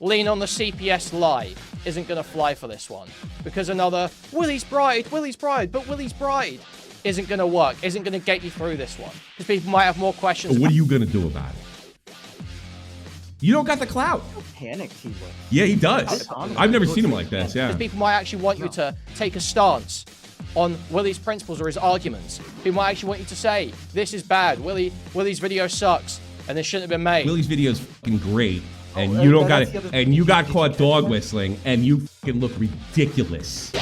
lean on the CPS lie isn't going to fly for this one. Because another, Willy's bride, but Willy's bride isn't going to work, isn't going to get you through this one. Because people might have more questions. What are you going to do about it? You don't got the clout. Panicked he was. Yeah, he does. I've never seen him like this, yeah. Because people might actually want you to take a stance on Willy's principles or his arguments. People might actually want you to say, this is bad, Willy's video sucks, and this shouldn't have been made. Willy's video is fucking great, and you don't got it, and you got caught dog whistling, and you fucking look ridiculous.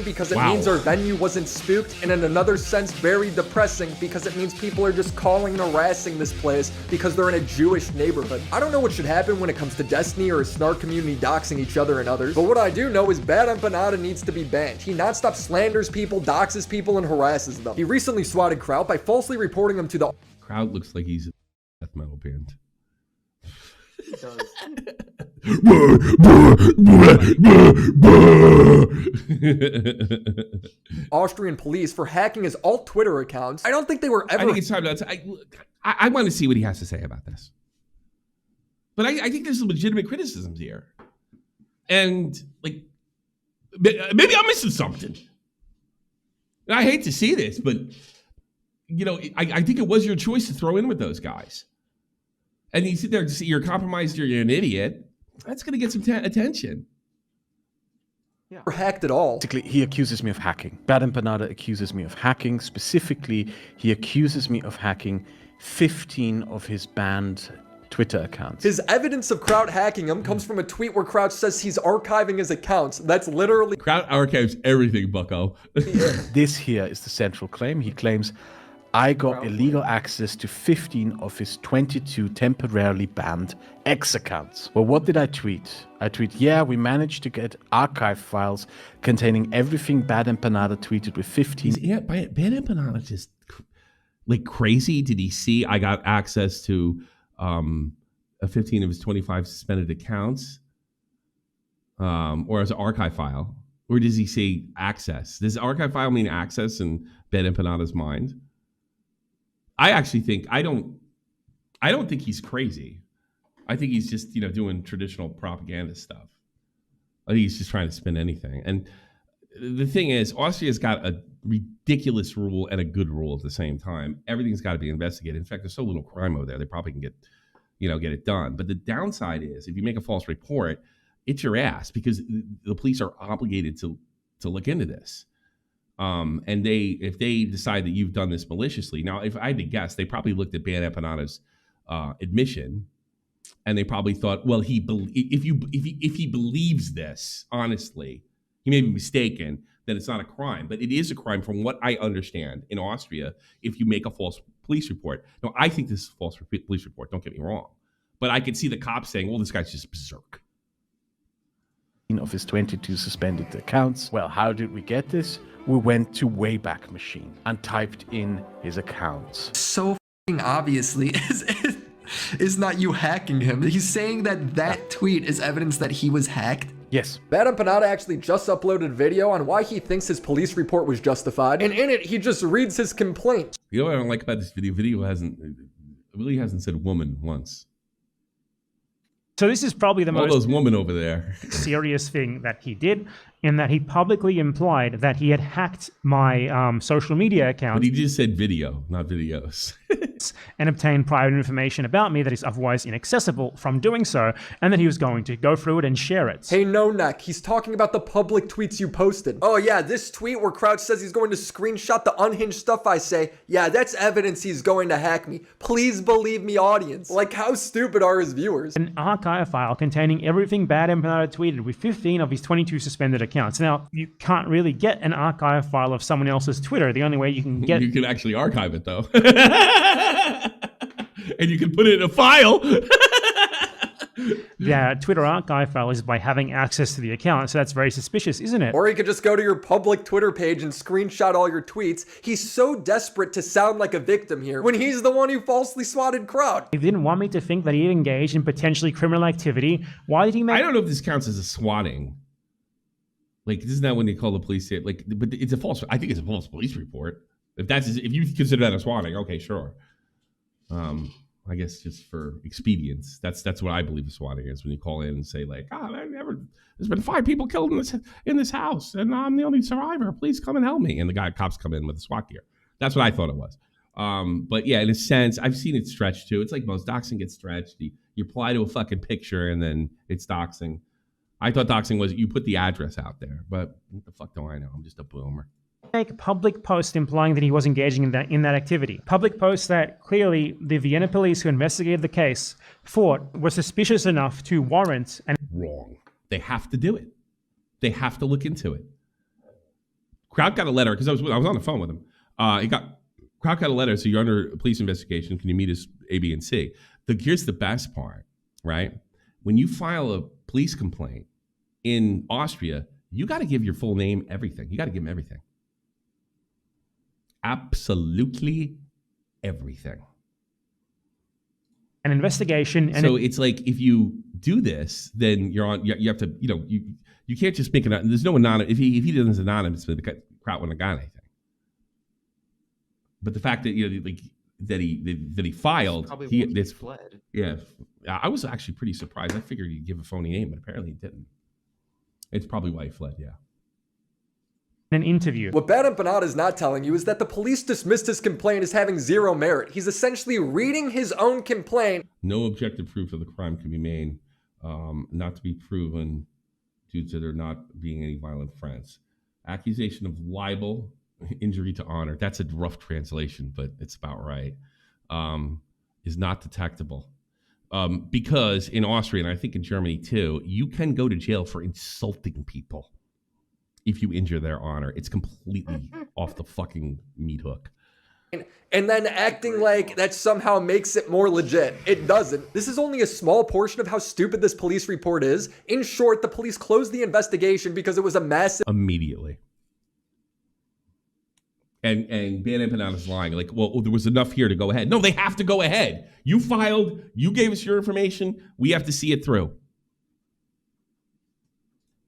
Because it means our venue wasn't spooked, and in another sense very depressing because it means people are just calling and harassing this place because they're in a Jewish neighborhood. I don't know what should happen when it comes to Destiny or a snark community doxing each other and others, but what I do know is Bad Empanada needs to be banned. He nonstop slanders people, doxes people, and harasses them. He recently swatted Kraut by falsely reporting him to the— Kraut looks like he's a death metal band. He does. Austrian police for hacking his alt Twitter accounts. I don't think they were ever— I think it's time to— I want to see what he has to say about this. But I think there's some legitimate criticisms here. And, like, maybe I'm missing something. And I hate to see this, but, you know, I think it was your choice to throw in with those guys. And you sit there and say you're compromised, you're an idiot. That's going to get some attention. Yeah. Hacked at all. Basically, he accuses me of hacking. Bad Empanada accuses me of hacking. Specifically, he accuses me of hacking 15 of his banned Twitter accounts. His evidence of Kraut hacking him comes from a tweet where Kraut says he's archiving his accounts. That's literally— Kraut archives everything, bucko. This here is the central claim. He claims, I got illegal access to 15 of his 22 temporarily banned X accounts. Well, what did I tweet? I tweet, yeah, we managed to get archive files containing everything Bad Empanada tweeted with 15. Yeah, Bad Empanada just like crazy. Did he see I got access to 15 of his 25 suspended accounts? Or as an archive file? Or does he say access? Does archive file mean access in Bad Empanada's mind? I actually think I don't think he's crazy. I think he's just, you know, doing traditional propaganda stuff. I think he's just trying to spin anything. And the thing is, Austria's got a ridiculous rule and a good rule at the same time. Everything's got to be investigated. In fact, there's so little crime over there, they probably can get it done. But the downside is, if you make a false report, it's your ass, because the police are obligated to look into this. And if they decide that you've done this maliciously, now if I had to guess, they probably looked at Bad Empanada's admission, and they probably thought, well, if he believes this honestly, he may be mistaken, then it's not a crime. But it is a crime, from what I understand, in Austria, if you make a false police report. Now, I think this is a false police report. Don't get me wrong, but I could see the cops saying, well, this guy's just berserk. Of his 22 suspended accounts. Well, how did we get this? We went to Wayback Machine and typed in his accounts. So f***ing obviously is not you hacking him. He's saying that tweet is evidence that he was hacked. Yes. Bad Empanada actually just uploaded video on why he thinks his police report was justified, and in it he just reads his complaint. You know what I don't like about this video? Really hasn't said woman once. So this is probably the most those women over there serious thing that he did, in that he publicly implied that he had hacked my social media account. But he just said video, not videos. And obtained private information about me that is otherwise inaccessible from doing so, and that he was going to go through it and share it. Hey, no neck, he's talking about the public tweets you posted. Oh yeah, this tweet where Kraut says he's going to screenshot the unhinged stuff I say, yeah, that's evidence he's going to hack me. Please believe me, audience. Like, how stupid are his viewers? An archive file containing everything Bad Empanada tweeted with 15 of his 22 suspended accounts. Now, you can't really get an archive file of someone else's Twitter. The only way you can get— You can actually archive it, though. And you can put it in a file. the Twitter archive file is by having access to the account. So that's very suspicious, isn't it? Or he could just go to your public Twitter page and screenshot all your tweets. He's so desperate to sound like a victim here when he's the one who falsely swatted Kraut. He didn't want me to think that he engaged in potentially criminal activity. Why did he make... I don't know if this counts as a swatting. Like, isn't that when they call the police? Like, but it's a false. I think it's a false police report. If you consider that a swatting, okay, sure. I guess just for expedience, that's what I believe a swatting is, when you call in and say like, there's been 5 people killed in this house, and I'm the only survivor. Please come and help me. And the cops come in with the SWAT gear. That's what I thought it was. But yeah, in a sense, I've seen it stretched too. It's like most doxing gets stretched. You apply to a fucking picture and then it's doxing. I thought doxing was you put the address out there, but what the fuck do I know? I'm just a boomer. Make public posts implying that he was engaging in that activity. Public posts that clearly the Vienna police who investigated the case thought were suspicious enough to warrant and wrong. They have to do it. They have to look into it. Kraut got a letter because I was on the phone with him. Kraut got a letter. So you're under a police investigation. Can you meet us A, B, and C? Here's the best part, right? When you file a police complaint in Austria, you got to give your full name, everything. You got to give them everything. Absolutely everything. an investigation. And so it's like, if you do this, then you're on. You have to. You can't just make it. There's no anonymous. If he doesn't anonymous, the Kraut wouldn't have got anything. But the fact that that he filed, he fled. Yeah, I was actually pretty surprised. I figured he'd give a phony name, but apparently he didn't. It's probably why he fled. Yeah. An interview. What Bad Empanada is not telling you is that the police dismissed his complaint as having zero merit. He's essentially reading his own complaint. No objective proof of the crime can be made, not to be proven due to there not being any violent offense. Accusation of libel, injury to honor, that's a rough translation, but it's about right, is not detectable. Because in Austria, and I think in Germany too, you can go to jail for insulting people. If you injure their honor, it's completely off the fucking meat hook. And then acting like that somehow makes it more legit. It doesn't. This is only a small portion of how stupid this police report is. In short, the police closed the investigation because it was a massive... Immediately. And Bad Empanada's lying. Like, well, there was enough here to go ahead. No, they have to go ahead. You filed. You gave us your information. We have to see it through.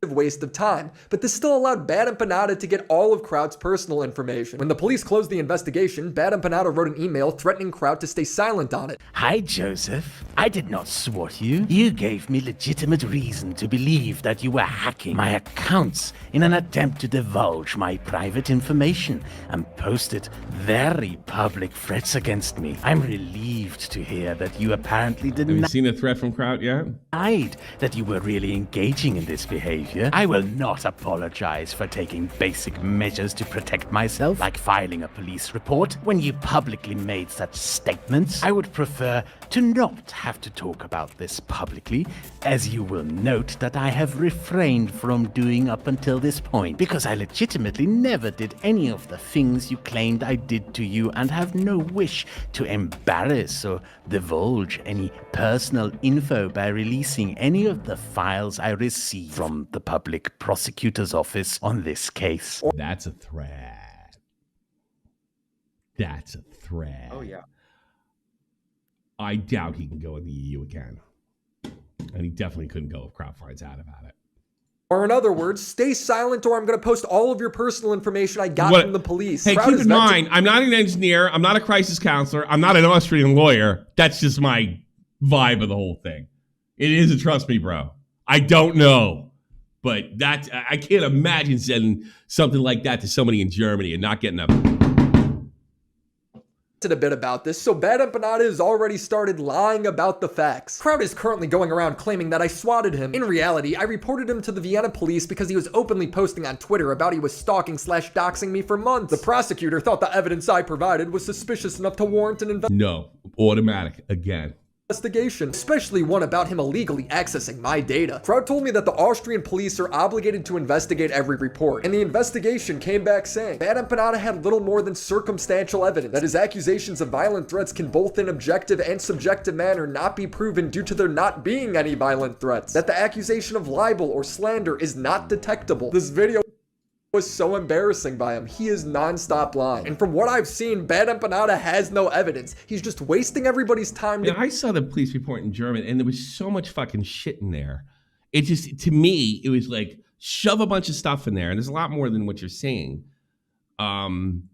Waste of time, but this still allowed Bad Empanada to get all of Kraut's personal information. When the police closed the investigation, Bad Empanada wrote an email threatening Kraut to stay silent on it. Hi, Joseph. I did not swat you. You gave me legitimate reason to believe that you were hacking my accounts in an attempt to divulge my private information and posted very public threats against me. I'm relieved to hear that you apparently did Have you not seen a threat from Kraut yet? hide that you were really engaging in this behavior. I will not apologize for taking basic measures to protect myself, like filing a police report. When you publicly made such statements, I would prefer to not have to talk about this publicly, as you will note that I have refrained from doing up until this point, because I legitimately never did any of the things you claimed I did to you and have no wish to embarrass or divulge any personal info by releasing any of the files I received from the public prosecutor's office on this case. That's a threat. That's a threat. Oh, yeah. I doubt he can go in the EU again. And he definitely couldn't go if Kraut finds out about it. Or in other words, stay silent or I'm going to post all of your personal information I got from the police. Hey, Kraut keep in mind, I'm not an engineer. I'm not a crisis counselor. I'm not an Austrian lawyer. That's just my vibe of the whole thing. It is a trust me, bro. I don't know. But I can't imagine sending something like that to somebody in Germany and not getting a bit about this, so Bad Empanada has already started lying about the facts. Kraut is currently going around claiming that I swatted him. In reality, I reported him to the Vienna police because he was openly posting on Twitter about he was stalking / doxing me for months. The prosecutor thought the evidence I provided was suspicious enough to warrant an No, automatic again. investigation, especially one about him illegally accessing my data. Kraut told me that the Austrian police are obligated to investigate every report, and the investigation came back saying Bad Empanada had little more than circumstantial evidence, that his accusations of violent threats can both in objective and subjective manner not be proven due to there not being any violent threats, that the accusation of libel or slander is not detectable. This video was so embarrassing by him. He is non-stop lying. And from what I've seen, Bad Empanada has no evidence. He's just wasting everybody's time. I saw the police report in German, and there was so much fucking shit in there. It just, to me, it was like, shove a bunch of stuff in there, and there's a lot more than what you're saying, and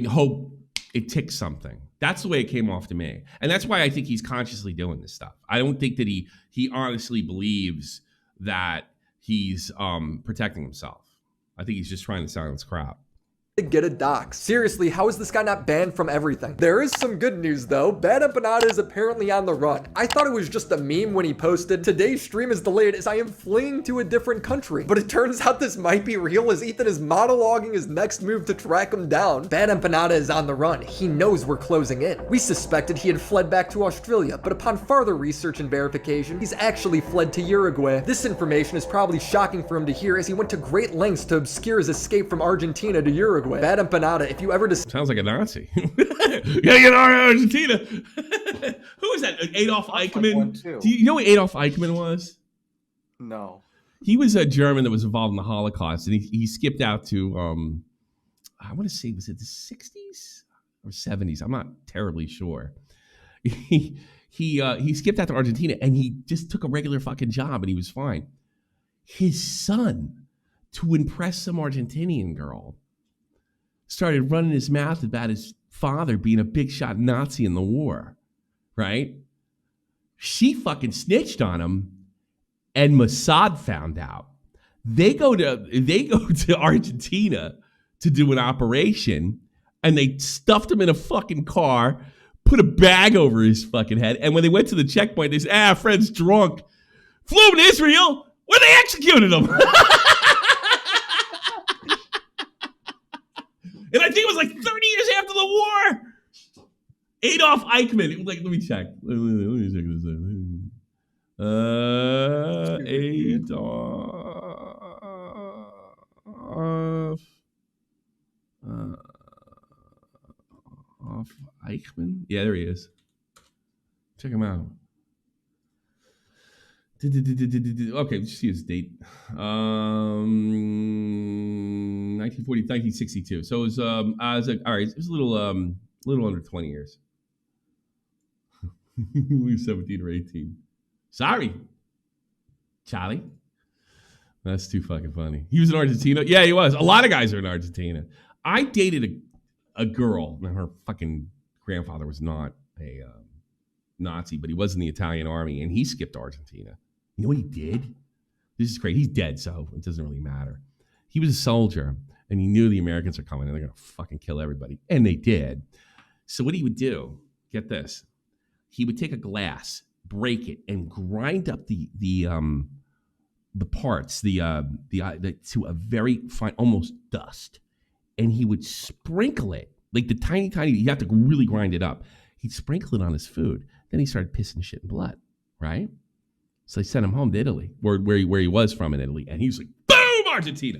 hope it ticks something. That's the way it came off to me. And that's why I think he's consciously doing this stuff. I don't think that he honestly believes that he's protecting himself. I think he's just trying to silence Kraut. To get a dox. Seriously, how is this guy not banned from everything? There is some good news though. Bad Empanada is apparently on the run. I thought it was just a meme when he posted, "Today's stream is delayed as I am fleeing to a different country." But it turns out this might be real as Ethan is monologuing his next move to track him down. Bad Empanada is on the run. He knows we're closing in. We suspected he had fled back to Australia, but upon further research and verification, he's actually fled to Uruguay. This information is probably shocking for him to hear as he went to great lengths to obscure his escape from Argentina to Uruguay. Bad Empanada, if you ever sounds like a Nazi. Yeah, get out of Argentina. Who was that? Adolf Eichmann? Do you know what Adolf Eichmann was? No. He was a German that was involved in the Holocaust, and he skipped out to I want to say, was it the 60s or 70s? I'm not terribly sure. He skipped out to Argentina, and he just took a regular fucking job, and he was fine. His son, to impress some Argentinian girl, started running his mouth about his father being a big shot Nazi in the war, right? She fucking snitched on him, and Mossad found out. They go to Argentina to do an operation, and they stuffed him in a fucking car, put a bag over his fucking head, and when they went to the checkpoint, they said, friend's drunk. Flew him to Israel, where they executed him. And I think it was like 30 years after the war. Adolf Eichmann. Let me check. Let me check this out. Adolf Eichmann. Yeah, there he is. Check him out. Okay, let's see his date. 1962. So it was all right. It was a little under 20 years. We were 17 or 18. Sorry, Charlie. That's too fucking funny. He was in Argentina. Yeah, he was. A lot of guys are in Argentina. I dated a girl. Now her fucking grandfather was not a Nazi, but he was in the Italian army, and he skipped Argentina. You know what he did? This is great. He's dead, so it doesn't really matter. He was a soldier, and he knew the Americans are coming, and they're going to fucking kill everybody. And they did. So what he would do, get this, he would take a glass, break it, and grind up the parts, to a very fine, almost dust. And he would sprinkle it, like the tiny, you have to really grind it up. He'd sprinkle it on his food. Then he started pissing shit and blood, right? So they sent him home to Italy, where he was from in Italy. And he was like, boom, Argentina.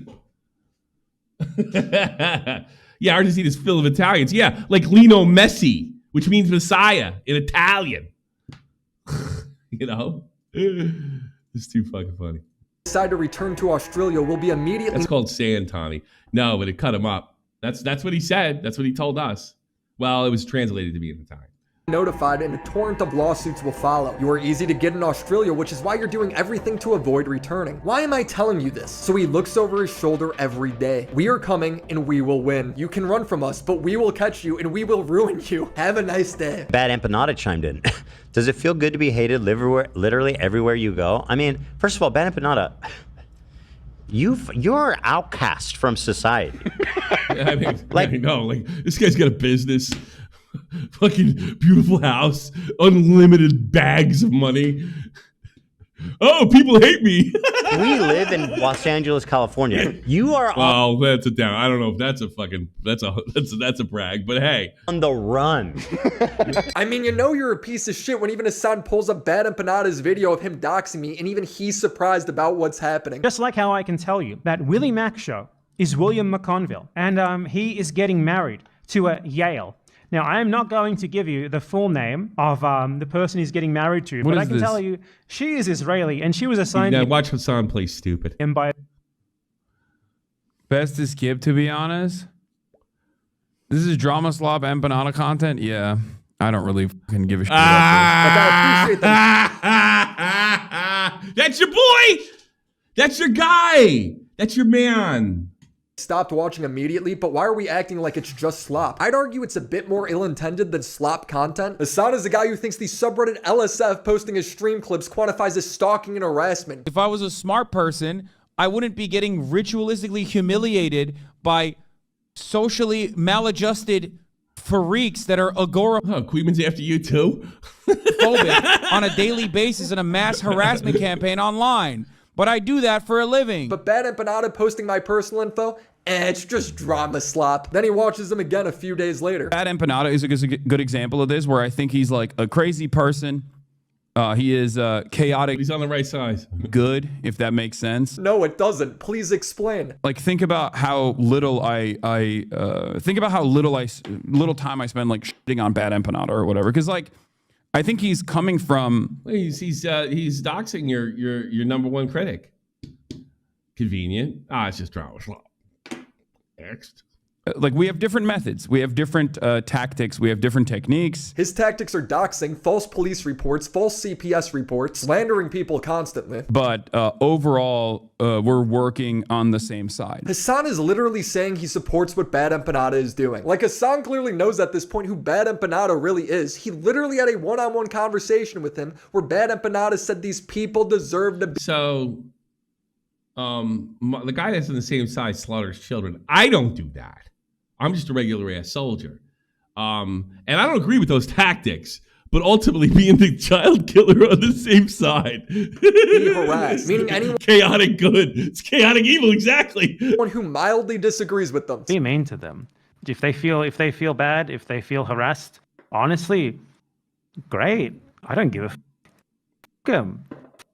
Yeah, Argentina's full of Italians. Yeah, like Lino Messi, which means Messiah in Italian. You know? It's too fucking funny. Decide to return to Australia will be immediately. That's called sand, Tommy. No, but it cut him up. That's what he said. That's what he told us. Well, it was translated to me at the time. Notified, and a torrent of lawsuits will follow. You are easy to get in Australia, which is why you're doing everything to avoid returning. Why am I telling you this? So he looks over his shoulder every day. We are coming and we will win. You can run from us, but we will catch you and we will ruin you. Have a nice day. Bad Empanada chimed in. Does it feel good to be hated literally everywhere you go? I mean, first of all, Bad Empanada, you're outcast from society. I mean, this guy's got a business. Fucking beautiful house, unlimited bags of money. Oh, people hate me. We live in Los Angeles, California. You are Well, that's a down. I don't know if that's a fucking that's a brag, but hey, on the run. I mean, you know you're a piece of shit when even Hassan pulls up Bad Empanada's video of him doxing me, and even he's surprised about what's happening. Just like how I can tell you that WILLYMACSHOW is William McConville, and he is getting married to Yale. Now, I am not going to give you the full name of the person he's getting married to, but I can tell you she is Israeli, and she was assigned now watch Hassan play stupid. him by Best skip, to be honest. This is drama slop empanada content. Yeah, I don't really fucking give a shit about Like, I appreciate that. That's your boy. That's your guy. That's your man. Stopped watching immediately, but why are we acting like it's just slop? I'd argue it's a bit more ill-intended than slop content. Hassan is the guy who thinks the subreddit LSF posting his stream clips quantifies as stalking and harassment. If I was a smart person, I wouldn't be getting ritualistically humiliated by socially maladjusted freaks that are agoraphobic Oh, Quean's after you too. on a daily basis in a mass harassment campaign online. But I do that for a living. But Bad Empanada posting my personal info, it's just drama slop. Then he watches them again a few days later. Bad Empanada is a good example of this, where I think he's like a crazy person. He is chaotic. He's on the right side. Good, if that makes sense. No, it doesn't. Please explain. Like, think about how little little time I spend like shitting on Bad Empanada or whatever. Because like, I think he's coming from. He's doxing your number one critic. Convenient. It's just drama slop. Next. Like, we have different methods. We have different tactics. We have different techniques. His tactics are doxing, false police reports, false CPS reports, slandering people constantly. But overall, we're working on the same side. Hassan is literally saying he supports what Bad Empanada is doing. Like, Hassan clearly knows at this point who Bad Empanada really is. He literally had a one-on-one conversation with him where Bad Empanada said these people deserve to be. So, the guy that's in the same side slaughters children. I don't do that. I'm just a regular ass soldier. And I don't agree with those tactics, but ultimately being the child killer on the same side. Be harassed, meaning anyone chaotic good. It's chaotic evil, exactly. who mildly disagrees with them. be mean to them. If they feel bad, if they feel harassed, honestly, great. I don't give a f. Them.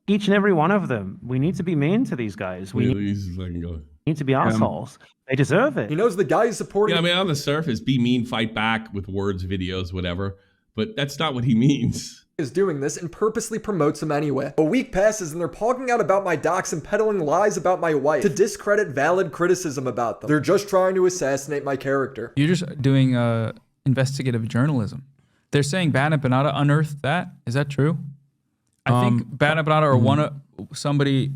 Each and every one of them. We need to be mean to these guys. We need to be assholes. They deserve it. He knows the guy he's supporting. Yeah, I mean, on the surface, be mean, fight back with words, videos, whatever. But that's not what he means. Is doing this and purposely promotes him anyway. A week passes and they're talking out about my docs and peddling lies about my wife to discredit valid criticism about them. They're just trying to assassinate my character. You're just doing investigative journalism. They're saying Bad Empanada unearthed that. Is that true? I think Bad Empanada or somebody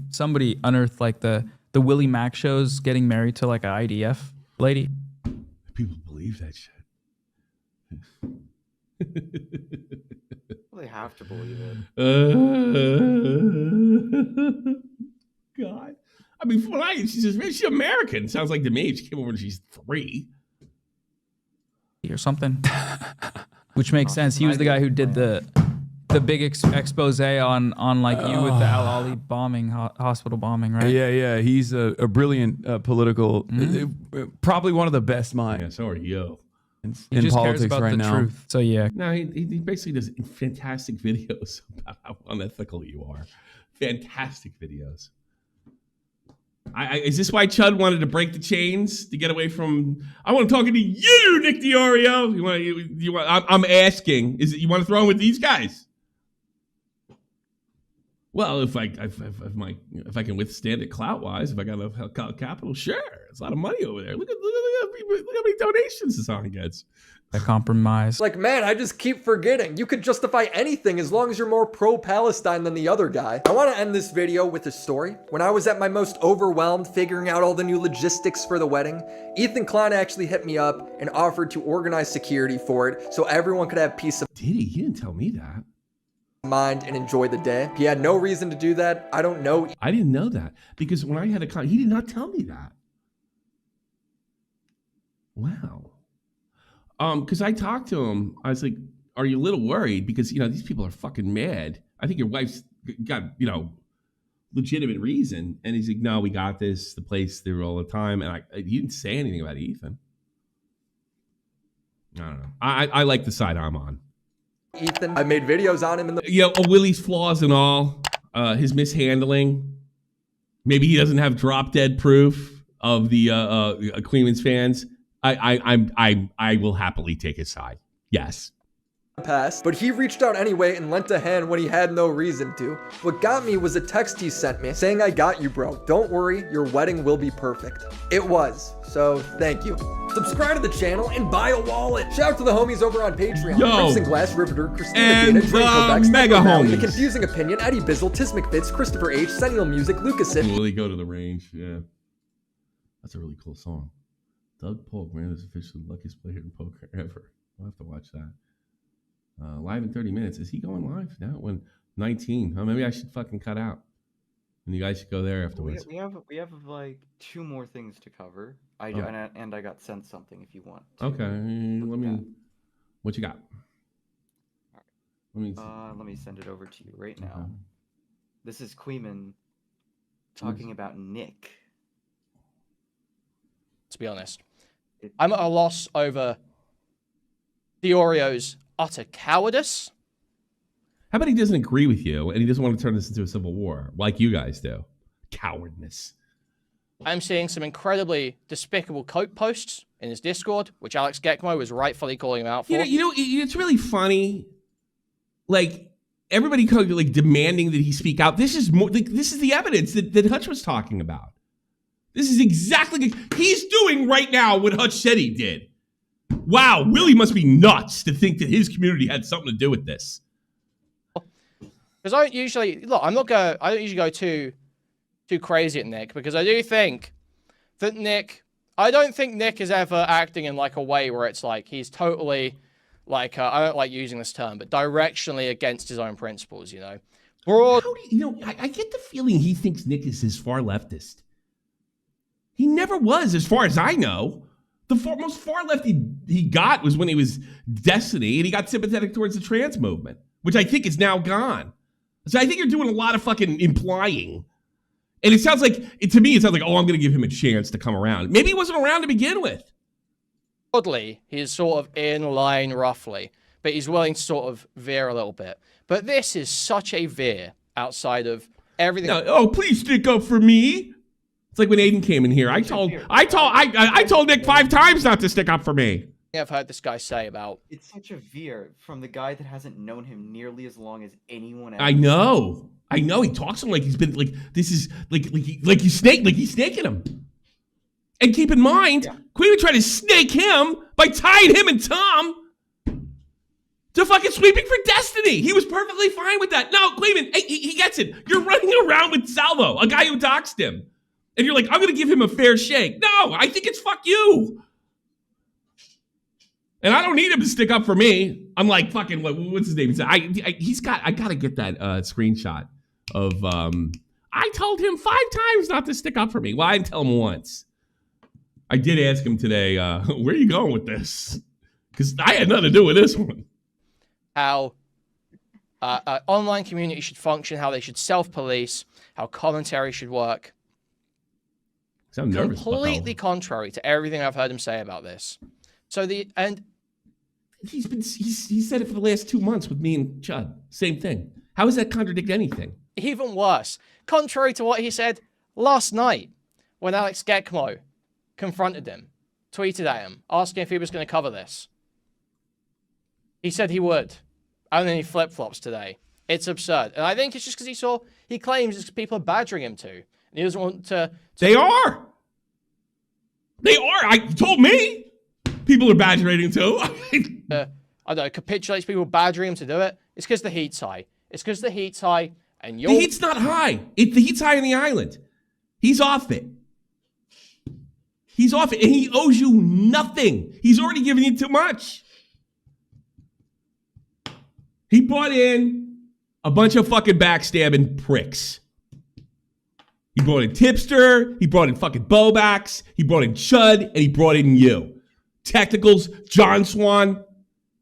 unearthed like the WILLYMACSHOW's getting married to like an IDF lady. People believe that shit. They have to believe it. God. I mean, she's American. Sounds like to me. She came over when she's 3. Or something. Which makes sense. He was the guy who did the big expose on like you with the Al Ali bombing, hospital bombing, right? Yeah. He's a brilliant political, probably one of the best minds. Yeah, so are you. He in just politics cares about right the now. truth. So yeah. No, he basically does fantastic videos about how unethical you are. Fantastic videos. Is this why Chud wanted to break the chains to get away from? I want to talk to you, Nick Deorio. You want? I'm asking. Is it you want to throw in with these guys? Well, if I can withstand it clout wise, if I got enough capital, sure. It's a lot of money over there. Look how many donations Hassan gets. A compromise. Like, man, I just keep forgetting. You could justify anything as long as you're more pro-Palestine than the other guy. I want to end this video with a story. When I was at my most overwhelmed figuring out all the new logistics for the wedding, Ethan Klein actually hit me up and offered to organize security for it so everyone could have peace of Did he? He didn't tell me that. mind and enjoy the day. He had no reason to do that. I don't know. I didn't know that because when I had he did not tell me that. Wow. Because I talked to him, I was like, "Are you a little worried? Because these people are fucking mad. I think your wife's got legitimate reason. And he's like, no, we got this. The place there all the time. And he didn't say anything about Ethan. I don't know. I like the side I'm on. Ethan, I made videos on him in the... Willie's flaws and all, his mishandling. Maybe he doesn't have drop dead proof of the Quean's fans. I will happily take his side. Yes. Past, but he reached out anyway and lent a hand when he had no reason to. What got me was a text he sent me saying, I got you, bro. Don't worry, your wedding will be perfect. It was, so thank you. Subscribe to the channel and buy a wallet. Shout out to the homies over on Patreon. Crimson Glass, Riveter, Christina and Dana, Draco Mega Homies. The Confusing Opinion, Eddie Bizzle, Tis McFitz, Christopher H, Sentinel Music, Lucas If. Willie go to the range, yeah. That's a really cool song. Doug Polk, man, is officially the luckiest player in poker ever. I'll have to watch that. Live in 30 minutes. Is he going live now? When 19? Maybe I should fucking cut out. And you guys should go there afterwards. We have like 2 more things to cover. And I got sent something if you want. Okay, let me. What you got? All right. Let me send it over to you right now. Okay. This is KUIHMAN talking about Nick. To be honest, I'm at a loss over Deorio's utter cowardice. How about he doesn't agree with you and he doesn't want to turn this into a civil war like you guys do? Cowardness. I'm seeing some incredibly despicable coat posts in his Discord, which Alex Gekmo was rightfully calling him out for. It's really funny. Like, everybody like demanding that he speak out. This is more like, this is the evidence that Hutch was talking about. This is exactly he's doing right now what Hutch said he did. Wow, Willie must be nuts to think that his community had something to do with this. Because I don't usually go too crazy at Nick, because I do think that I don't think Nick is ever acting in like a way where it's like he's totally like I don't like using this term, but directionally against his own principles. I get the feeling he thinks Nick is his far leftist. He never was, as far as I know. The most far left he got was when he was Destiny, and he got sympathetic towards the trans movement, which I think is now gone. So I think you're doing a lot of fucking implying. And it sounds like, to me, it sounds like, oh, I'm going to give him a chance to come around. Maybe he wasn't around to begin with. Oddly, he's sort of in line roughly, but he's willing to sort of veer a little bit. But this is such a veer outside of everything. No, oh, please stick up for me. It's like when Aiden came in here. I told Nick 5 times not to stick up for me. I've heard this guy say about. It's such a veer from the guy that hasn't known him nearly as long as anyone else. I know. He talks to him like he's been like this is like he's snaking him. And keep in mind, Quean would try to snake him by tying him and Tom to fucking sweeping for Destiny. He was perfectly fine with that. No, Quean, he gets it. You're running around with Salvo, a guy who doxed him. And you're like, I'm going to give him a fair shake. No, I think it's fuck you. And I don't need him to stick up for me. I'm like, fucking, what's his name? I got to get that screenshot of, I told him 5 times not to stick up for me. Well, I didn't tell him once. I did ask him today, where are you going with this? Because I had nothing to do with this one. How online community should function, how they should self-police, how commentary should work. I'm nervous. Completely contrary to everything I've heard him say about this. So he said it for the last 2 months with me and Chud. Same thing. How does that contradict anything? Even worse. Contrary to what he said last night when Alex Gekmo confronted him, tweeted at him, asking if he was going to cover this. He said he would. And then he flip-flops today. It's absurd. And I think it's just because he claims it's because people are badgering him to. And he doesn't want to... They are. I told me. People are badgering him too. I don't know, capitulates people badgering him to do it. It's because the heat's high. And the heat's not high. The heat's high on the island. He's off it. And he owes you nothing. He's already given you too much. He brought in a bunch of fucking backstabbing pricks. He brought in Tipster, he brought in fucking Bobax, he brought in Chud, and he brought in you. Technicals, John Swan,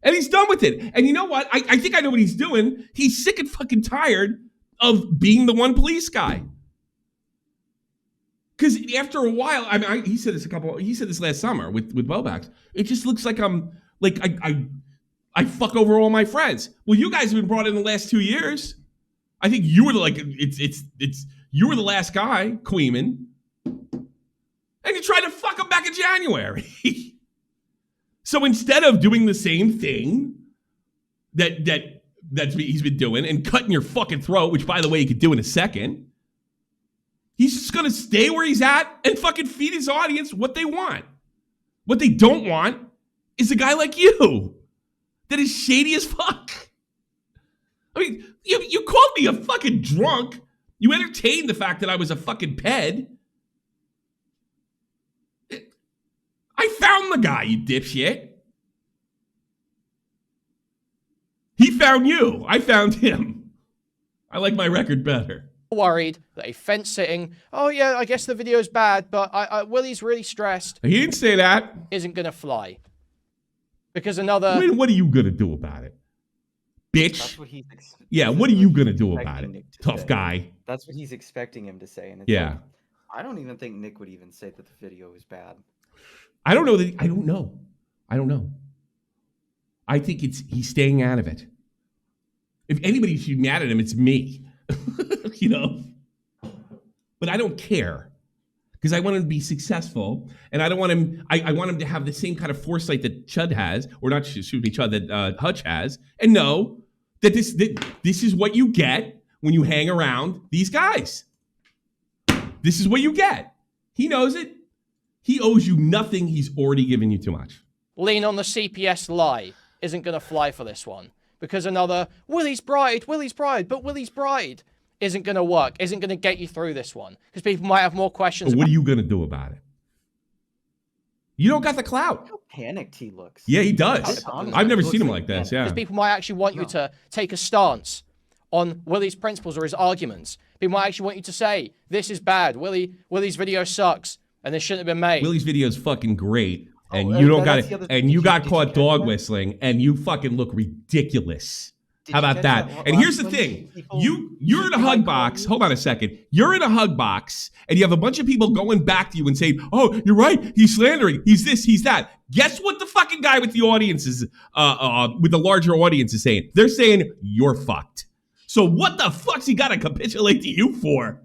and he's done with it. And you know what? I think I know what he's doing. He's sick and fucking tired of being the one police guy. Because after a while, I mean, he said this last summer with Bobax. It just looks like I'm like I fuck over all my friends. Well, you guys have been brought in the last 2 years. I think you were you were the last guy, Quean, and you tried to fuck him back in January. So instead of doing the same thing that's he's been doing and cutting your fucking throat, which by the way he could do in a second, he's just gonna stay where he's at and fucking feed his audience what they want. What they don't want is a guy like you that is shady as fuck. I mean, you called me a fucking drunk. You entertained the fact that I was a fucking ped. I found the guy, you dipshit. He found you. I found him. I like my record better. Worried that a fence sitting, oh yeah, I guess the video's bad, but Willy's really stressed. He didn't say that. Isn't gonna fly. Because another... I mean, what are you gonna do about it? Bitch. That's what he's yeah, what are you gonna do about it? Tough guy. That's what he's expecting him to say. And it's yeah. Like, I don't even think Nick would even say that the video is bad. I don't know. I don't know. I think he's staying out of it. If anybody should be mad at him, it's me. You know? But I don't care. Because I want him to be successful, and I don't want him. I want him to have the same kind of foresight that Chud has, or not. Excuse me, Chud, that Hutch has, and know that this is what you get when you hang around these guys. This is what you get. He knows it. He owes you nothing. He's already given you too much. Lean on the CPS lie isn't going to fly for this one. Because another, Willy's bride, but Willy's bride isn't going to work, isn't going to get you through this one. Because people might have more questions. But what are you going to do about it? You don't got the clout. How panicked he looks. Yeah, he does. I've never seen him like this, yeah. Because people might actually want you to take a stance on Willy's principles or his arguments. People might actually want you to say, this is bad, Willy's video sucks, and this shouldn't have been made. Willy's video is fucking great, and you don't got it, and you got caught dog whistling, and you fucking look ridiculous. How about that? And here's the thing. You're in a hug box. Hold on a second. You're in a hug box, and you have a bunch of people going back to you and saying, oh, you're right. He's slandering. He's this, he's that. Guess what the fucking guy with the audiences, with the larger audience is saying? They're saying, you're fucked. So what the fuck's he got to capitulate to you for?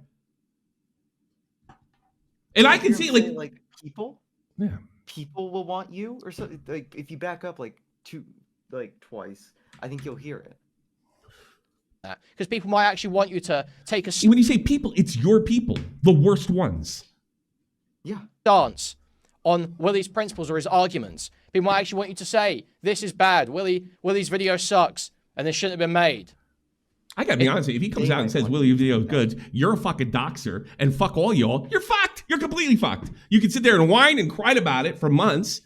And I can see, like people? Yeah. People will want you, or something. Like, if you back up, twice, I think you'll hear it. Because people might actually want you to take a when you say people, it's your people, the worst ones. Yeah. Stance on Willy's principles or his arguments. People might actually want you to say, this is bad, Willy's video sucks, and this shouldn't have been made. I gotta be honest with you, if he comes out and says Willy, your video is good, you're a fucking doxer, and fuck all y'all, you're fucked. You're completely fucked. You can sit there and whine and cry about it for months,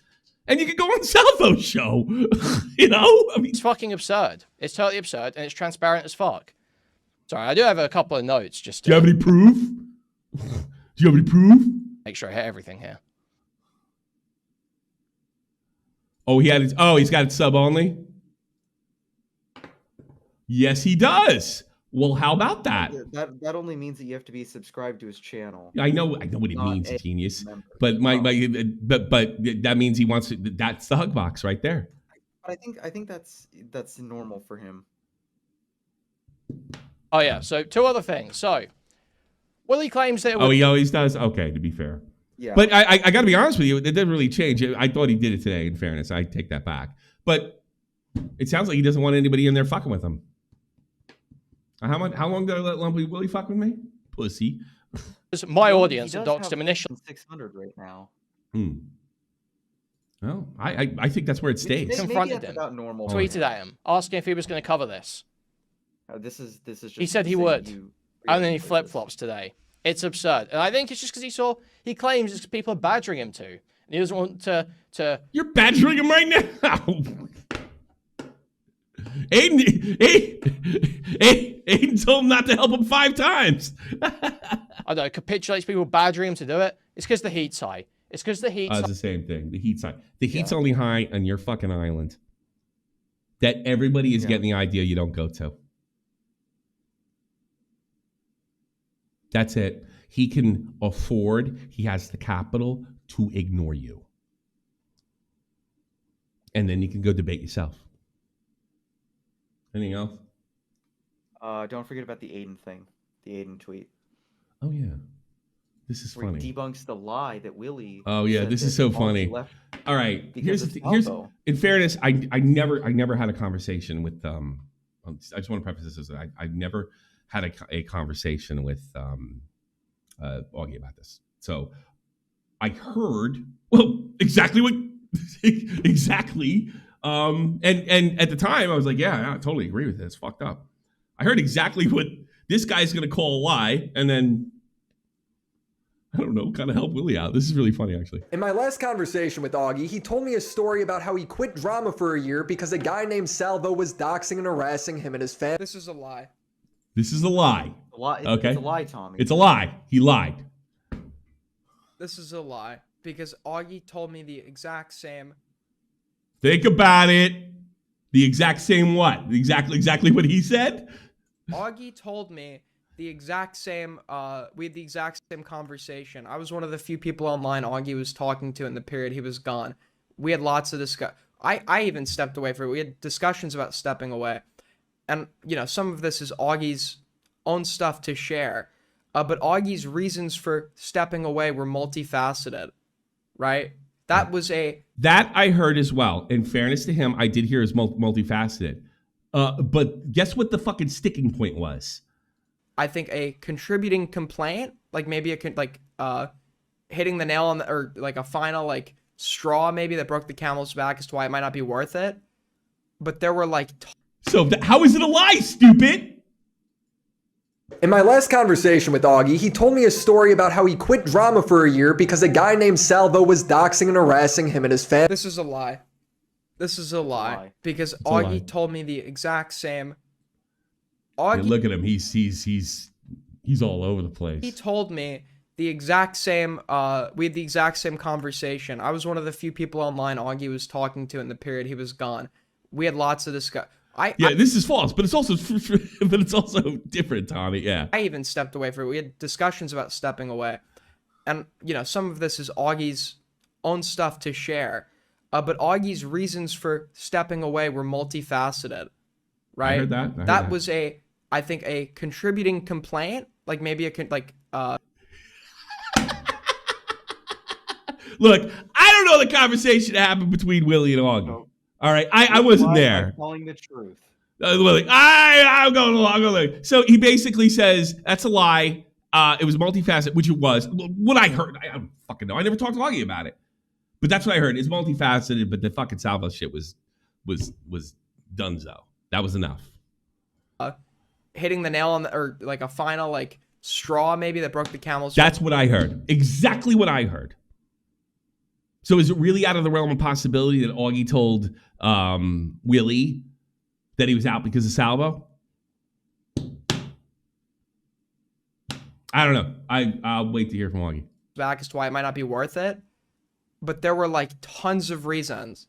and you can go on Salvo's show. You know? I mean, it's fucking absurd. It's totally absurd, and it's transparent as fuck. Sorry, I do have a couple of notes just to... Do you have any proof? Do you have any proof? Make sure I hit everything here. Oh, he's got it sub only? Yes, he does. Well, how about that? That only means that you have to be subscribed to his channel. I know what it means, genius. But but that means he wants to, that's the hug box right there. But I think that's normal for him. Oh yeah. So 2 other things. So Willy claims that. He always does. Okay, to be fair. Yeah. But I got to be honest with you, it didn't really change. I thought he did it today. In fairness, I take that back. But it sounds like he doesn't want anybody in there fucking with him. How long did I let Lumpy Willy fuck with me? Pussy. My audience that doxed him initially. 600 right now. Well, I think that's where it stays. Confronted him. Normal. Tweeted at him, asking if he was going to cover this. This is just. He said he would, and then he flip flops today. It's absurd, and I think it's just because he claims it's because people are badgering him to, and he doesn't want to. You're badgering him right now. Aiden told him not to help him 5 times. I don't know, capitulates people badgering him to do it. It's because the heat's high. It's because the heat's It's the same thing. The heat's high. The heat's only high on your fucking island that everybody is getting the idea you don't go to. That's it. he can afford, he has the capital to ignore you. And then you can go debate yourself. Anything else? Don't forget about the Aiden thing. The Aiden tweet. Oh, yeah. This is Where funny. he debunks the lie that Willie. Oh, yeah. This is so funny. All right. Here's in fairness, I never had a conversation with I just want to preface this as I never had a conversation with Augie about this. So I heard exactly what exactly. And at the time I was like, yeah, I totally agree with it. It's fucked up. I heard exactly what this guy's gonna call a lie, and then I don't know, kind of help Willie out. This is really funny, actually. In my last conversation with Augie, he told me a story about how he quit drama for a year because a guy named Salvo was doxing and harassing him and his family. This is a lie. This is a lie. Okay? It's a lie, Tommy. It's a lie. He lied. This is a lie because Augie told me the exact same. Think about it. The exact same what? Exactly what he said? Augie told me the exact same, we had the exact same conversation. I was one of the few people online Augie was talking to in the period he was gone. We had lots of discuss. I even stepped away for it. We had discussions about stepping away. And, you know, some of this is Augie's own stuff to share. But Augie's reasons for stepping away were multifaceted, right? That I heard as well. In fairness to him, I did hear his multifaceted. But guess what the fucking sticking point was? I think a contributing complaint, like maybe hitting the nail on the, or like a final like straw maybe that broke the camel's back as to why it might not be worth it. But there were like... So how is it a lie, stupid? In my last conversation with Augie, he told me a story about how he quit drama for a year because a guy named Salvo was doxing and harassing him and his family. This is a lie. This is a lie because Augie told me the exact same. Augie, look at him. He's all over the place. He told me the exact same. We had the exact same conversation. I was one of the few people online Augie was talking to in the period he was gone. We had lots of discuss. This is false, but it's also different, Tommy. Yeah. I even stepped away for it. We had discussions about stepping away, and you know some of this is Augie's own stuff to share. But Augie's reasons for stepping away were multifaceted, right? I heard that. I think a contributing complaint, like maybe Look, I don't know the conversation that happened between Willie and Augie. No. All right, I wasn't there. Telling the truth. Willie, I'm going along. So he basically says that's a lie. It was multifaceted, which it was. What I heard, I don't fucking know. I never talked to Augie about it. But that's what I heard. It's multifaceted, but the fucking Salvo shit was donezo. That was enough. Hitting the nail on the, or like a final like straw maybe that broke the camel's. That's what I heard. Exactly what I heard. So is it really out of the realm of possibility that Augie told Willie that he was out because of Salvo? I don't know. I'll wait to hear from Augie. Back as to why it might not be worth it. But there were like tons of reasons,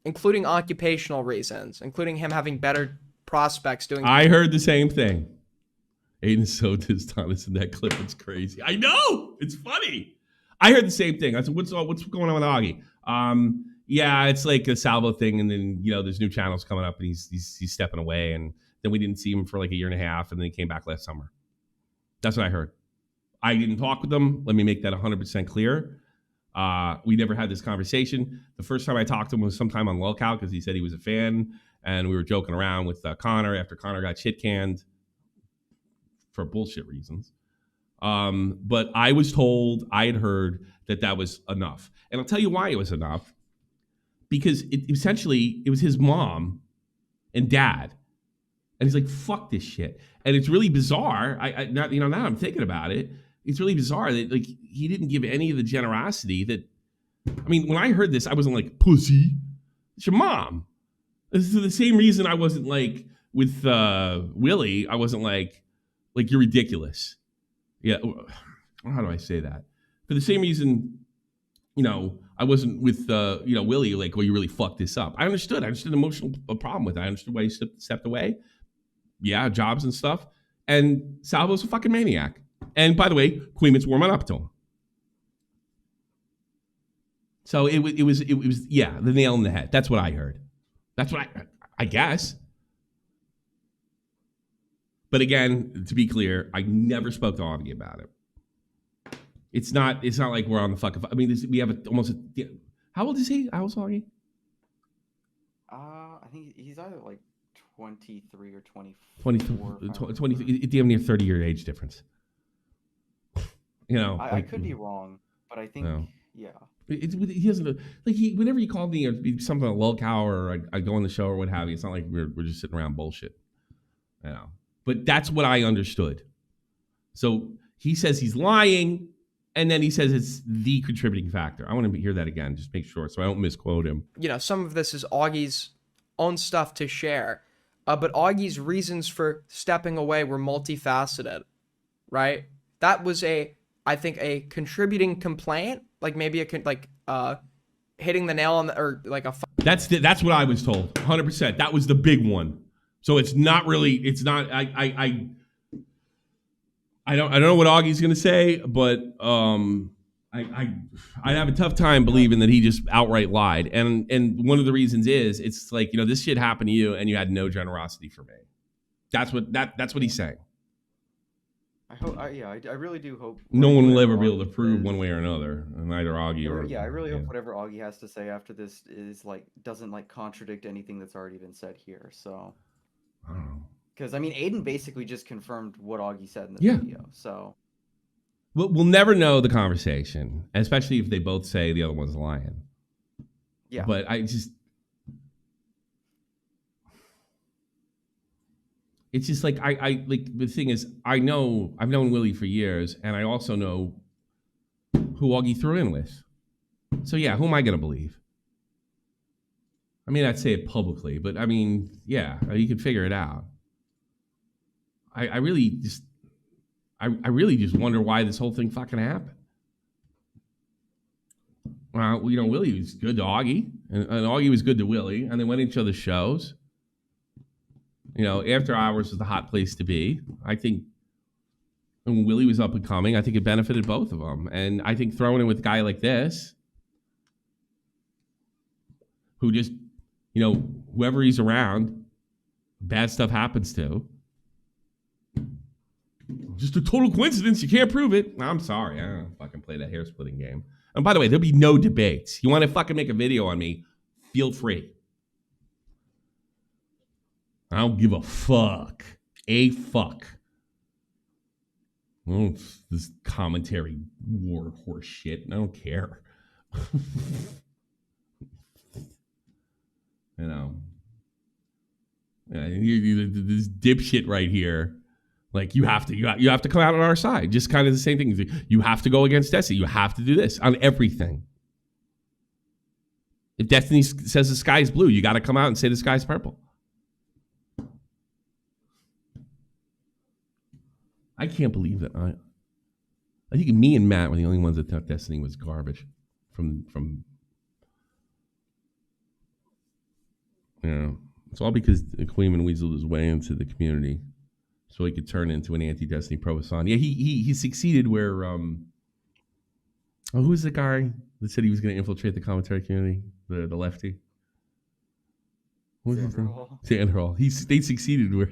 including occupational reasons, including him having better prospects doing. I heard the same thing. Aiden's so dishonest in that clip. It's crazy. I know. It's funny. I heard the same thing. I said, what's going on with Augie? Yeah, it's like a Salvo thing, and then there's new channels coming up, and he's stepping away, and then we didn't see him for like a year and a half, and then he came back last summer. That's what I heard. I didn't talk with him. Let me make that 100% clear. We never had this conversation. The first time I talked to him was sometime on lolcow because he said he was a fan, and we were joking around with Connor after Connor got shit canned for bullshit reasons. But I was told, I had heard that was enough. And I'll tell you why it was enough. Because it was his mom and dad. And he's like, fuck this shit. And it's really bizarre. Now I'm thinking about it. It's really bizarre that like he didn't give any of the generosity that. I mean, when I heard this, I wasn't like pussy. It's your mom. This is the same reason I wasn't like with Willie. I wasn't like you're ridiculous. Yeah, how do I say that? For the same reason, I wasn't with Willie. Like, well, you really fucked this up. I understood the emotional problem with it. I understood why he stepped away. Yeah, jobs and stuff. And Salvo's a fucking maniac. And by the way, Quean's warming up to him. So it was yeah, the nail in the head. That's what I heard. That's what I guess. But again, to be clear, I never spoke to Augie about it. It's not like we're on the fucking. I mean, we have how old is he? How old is Augie? I think he's either like 23 or 24. 20 damn near 30-year age difference. You know, I could be wrong, but I think yeah. He doesn't like whenever he called me or something like lolcow or I go on the show or what have you. It's not like we're just sitting around bullshit. You know, but that's what I understood. So he says he's lying. And then he says it's the contributing factor. I want to hear that again, just make sure, so I don't misquote him. You know, some of this is Augie's own stuff to share, but Augie's reasons for stepping away were multifaceted, right? That was I think a contributing complaint, like maybe hitting the nail on the, or like a. That's what I was told, 100%. That was the big one. So it's not really. It's not. I don't know what Augie's gonna say, but I'd have a tough time believing that he just outright lied. And one of the reasons is it's like, you know, this shit happened to you and you had no generosity for me. That's what he's saying. I hope. I really do hope. No one will ever be able to prove one way or another, neither Augie or. Yeah, I really hope whatever Augie has to say after this is doesn't contradict anything that's already been said here. So. I don't know. Because, I mean, Aiden basically just confirmed what Augie said in the video, so... We'll never know the conversation, especially if they both say the other one's lying. Yeah. But I just... It's just like, I the thing is, I've known Willie for years, and I also know who Augie threw in with. So, yeah, who am I going to believe? I mean, I'd say it publicly, but, I mean, yeah, you can figure it out. I really just wonder why this whole thing fucking happened. Well, you know, Willie was good to Augie, and Augie was good to Willie, and they went to each other's shows. You know, After Hours was the hot place to be. I think when Willie was up and coming, I think it benefited both of them. And I think throwing in with a guy like this, who just, you know, whoever he's around, bad stuff happens to. Just a total coincidence. You can't prove it. I'm sorry. I don't fucking play that hair splitting game. And by the way, there'll be no debates. You want to fucking make a video on me? Feel free. I don't give a fuck. A fuck. Oh, this commentary war horse shit. I don't care. You know. This dipshit right here. Like, you have to come out on our side. Just kind of the same thing. You have to go against Destiny. You have to do this on everything. If Destiny says the sky's blue, you got to come out and say the sky's purple. I can't believe that. I think me and Matt were the only ones that thought Destiny was garbage. From you know, it's all because Quean weaseled his way into the community. So he could turn into an anti-Destiny pro-Hassan. Yeah, he succeeded where who was the guy that said he was going to infiltrate the commentary community? The lefty. What was his name? Sandoval. They succeeded where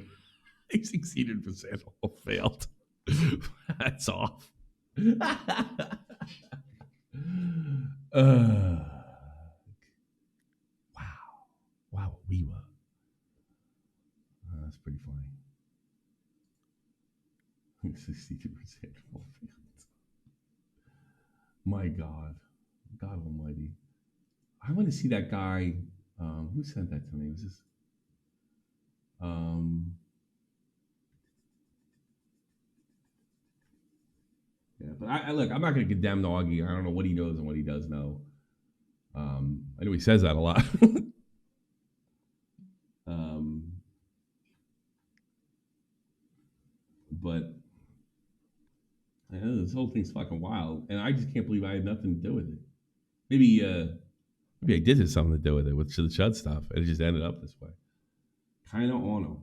they succeeded, but Sandoval failed. That's off. Wow, we were. That's pretty funny. 62% failed. My God Almighty! I want to see that guy. Who sent that to me? Was this? Yeah, but I look. I'm not going to condemn Augie. I don't know what he knows and what he does know. I know he says that a lot. But I know this whole thing's fucking wild, and I just can't believe I had nothing to do with it. Maybe I did have something to do with it with the Chud stuff, and it just ended up this way. Kind of on him.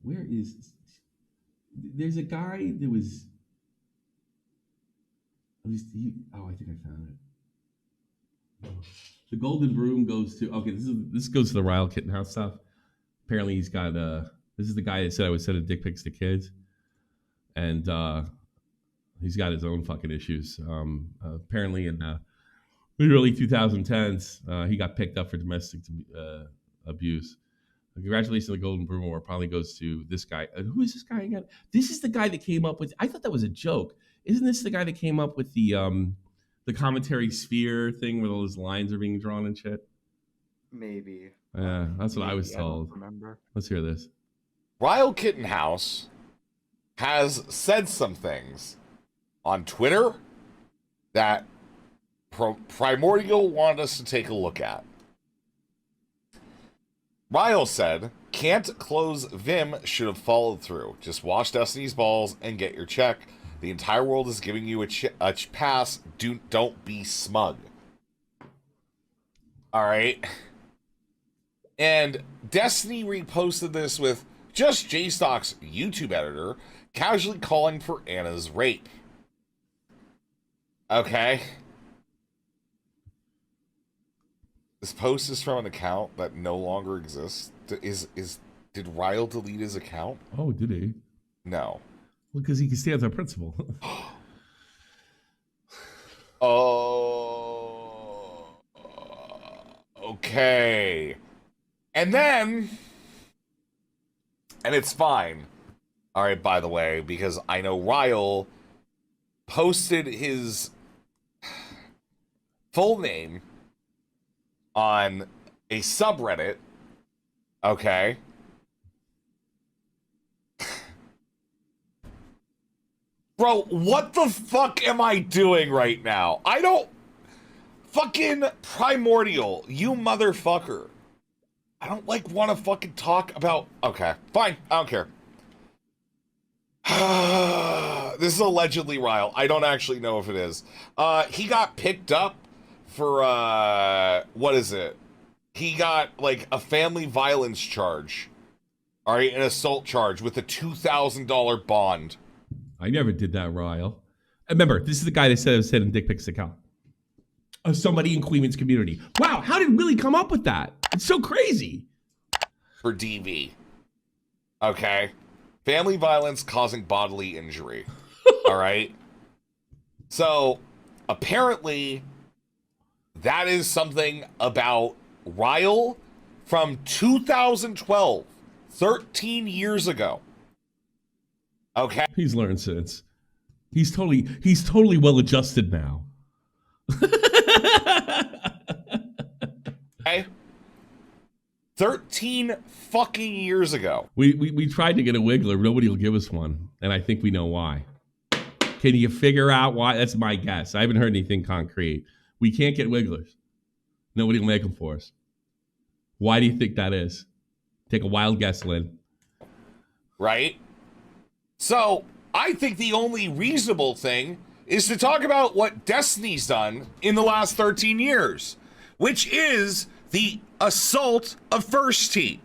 Where is? There's a guy that was. I think I found it. The Golden Broom goes to. Okay, this goes to the Ryle Kittenhouse stuff. Apparently, he's got. This is the guy that said I was sending dick pics to kids, and he's got his own fucking issues. Apparently, in the early 2010s, he got picked up for domestic abuse. Congratulations to the Golden Broom Award. Probably goes to this guy. Who is this guy again? This is the guy that came up with. I thought that was a joke. Isn't this the guy that came up with the commentary sphere thing where all those lines are being drawn and shit? Maybe. Yeah, that's what I Maybe, was told. don't remember. Let's hear this. Ryle Kittenhouse has said some things on Twitter that Primordial wanted us to take a look at. Ryle said, "Can't close Vim should have followed through. Just wash Destiny's balls and get your check. The entire world is giving you a pass. Don't be smug." All right. And Destiny reposted this with just JStock's YouTube editor casually calling for Anna's rape. Okay. This post is from an account that no longer exists. Did Ryle delete his account? Oh, did he? No. Well, because he stands on principle. Oh. Okay. And then, and it's fine. All right, by the way, because I know Ryle posted his full name on a subreddit. Okay. Bro, what the fuck am I doing right now? I don't... Fucking Primordial, you motherfucker. I don't, like, want to fucking talk about... Okay, fine, I don't care. This is allegedly Ryle. I don't actually know if it is. He got picked up for, what is it? He got, like, a family violence charge. All right, an assault charge with a $2,000 bond. I never did that, Ryle. Remember, this is the guy that said I was sending dick pics to Cal. Somebody in Quean's community. Wow, how did Willie come up with that? It's so crazy. For DV. Okay. Family violence causing bodily injury. All right. So, apparently, that is something about Ryle from 2012, 13 years ago. Okay. He's learned since. He's totally well adjusted now. Okay. 13 fucking years ago. We tried to get a wiggler. Nobody will give us one. And I think we know why. Can you figure out why? That's my guess. I haven't heard anything concrete. We can't get wigglers. Nobody will make them for us. Why do you think that is? Take a wild guess, Lynn. Right? So, I think the only reasonable thing is to talk about what Destiny's done in the last 13 years, which is the assault of First T.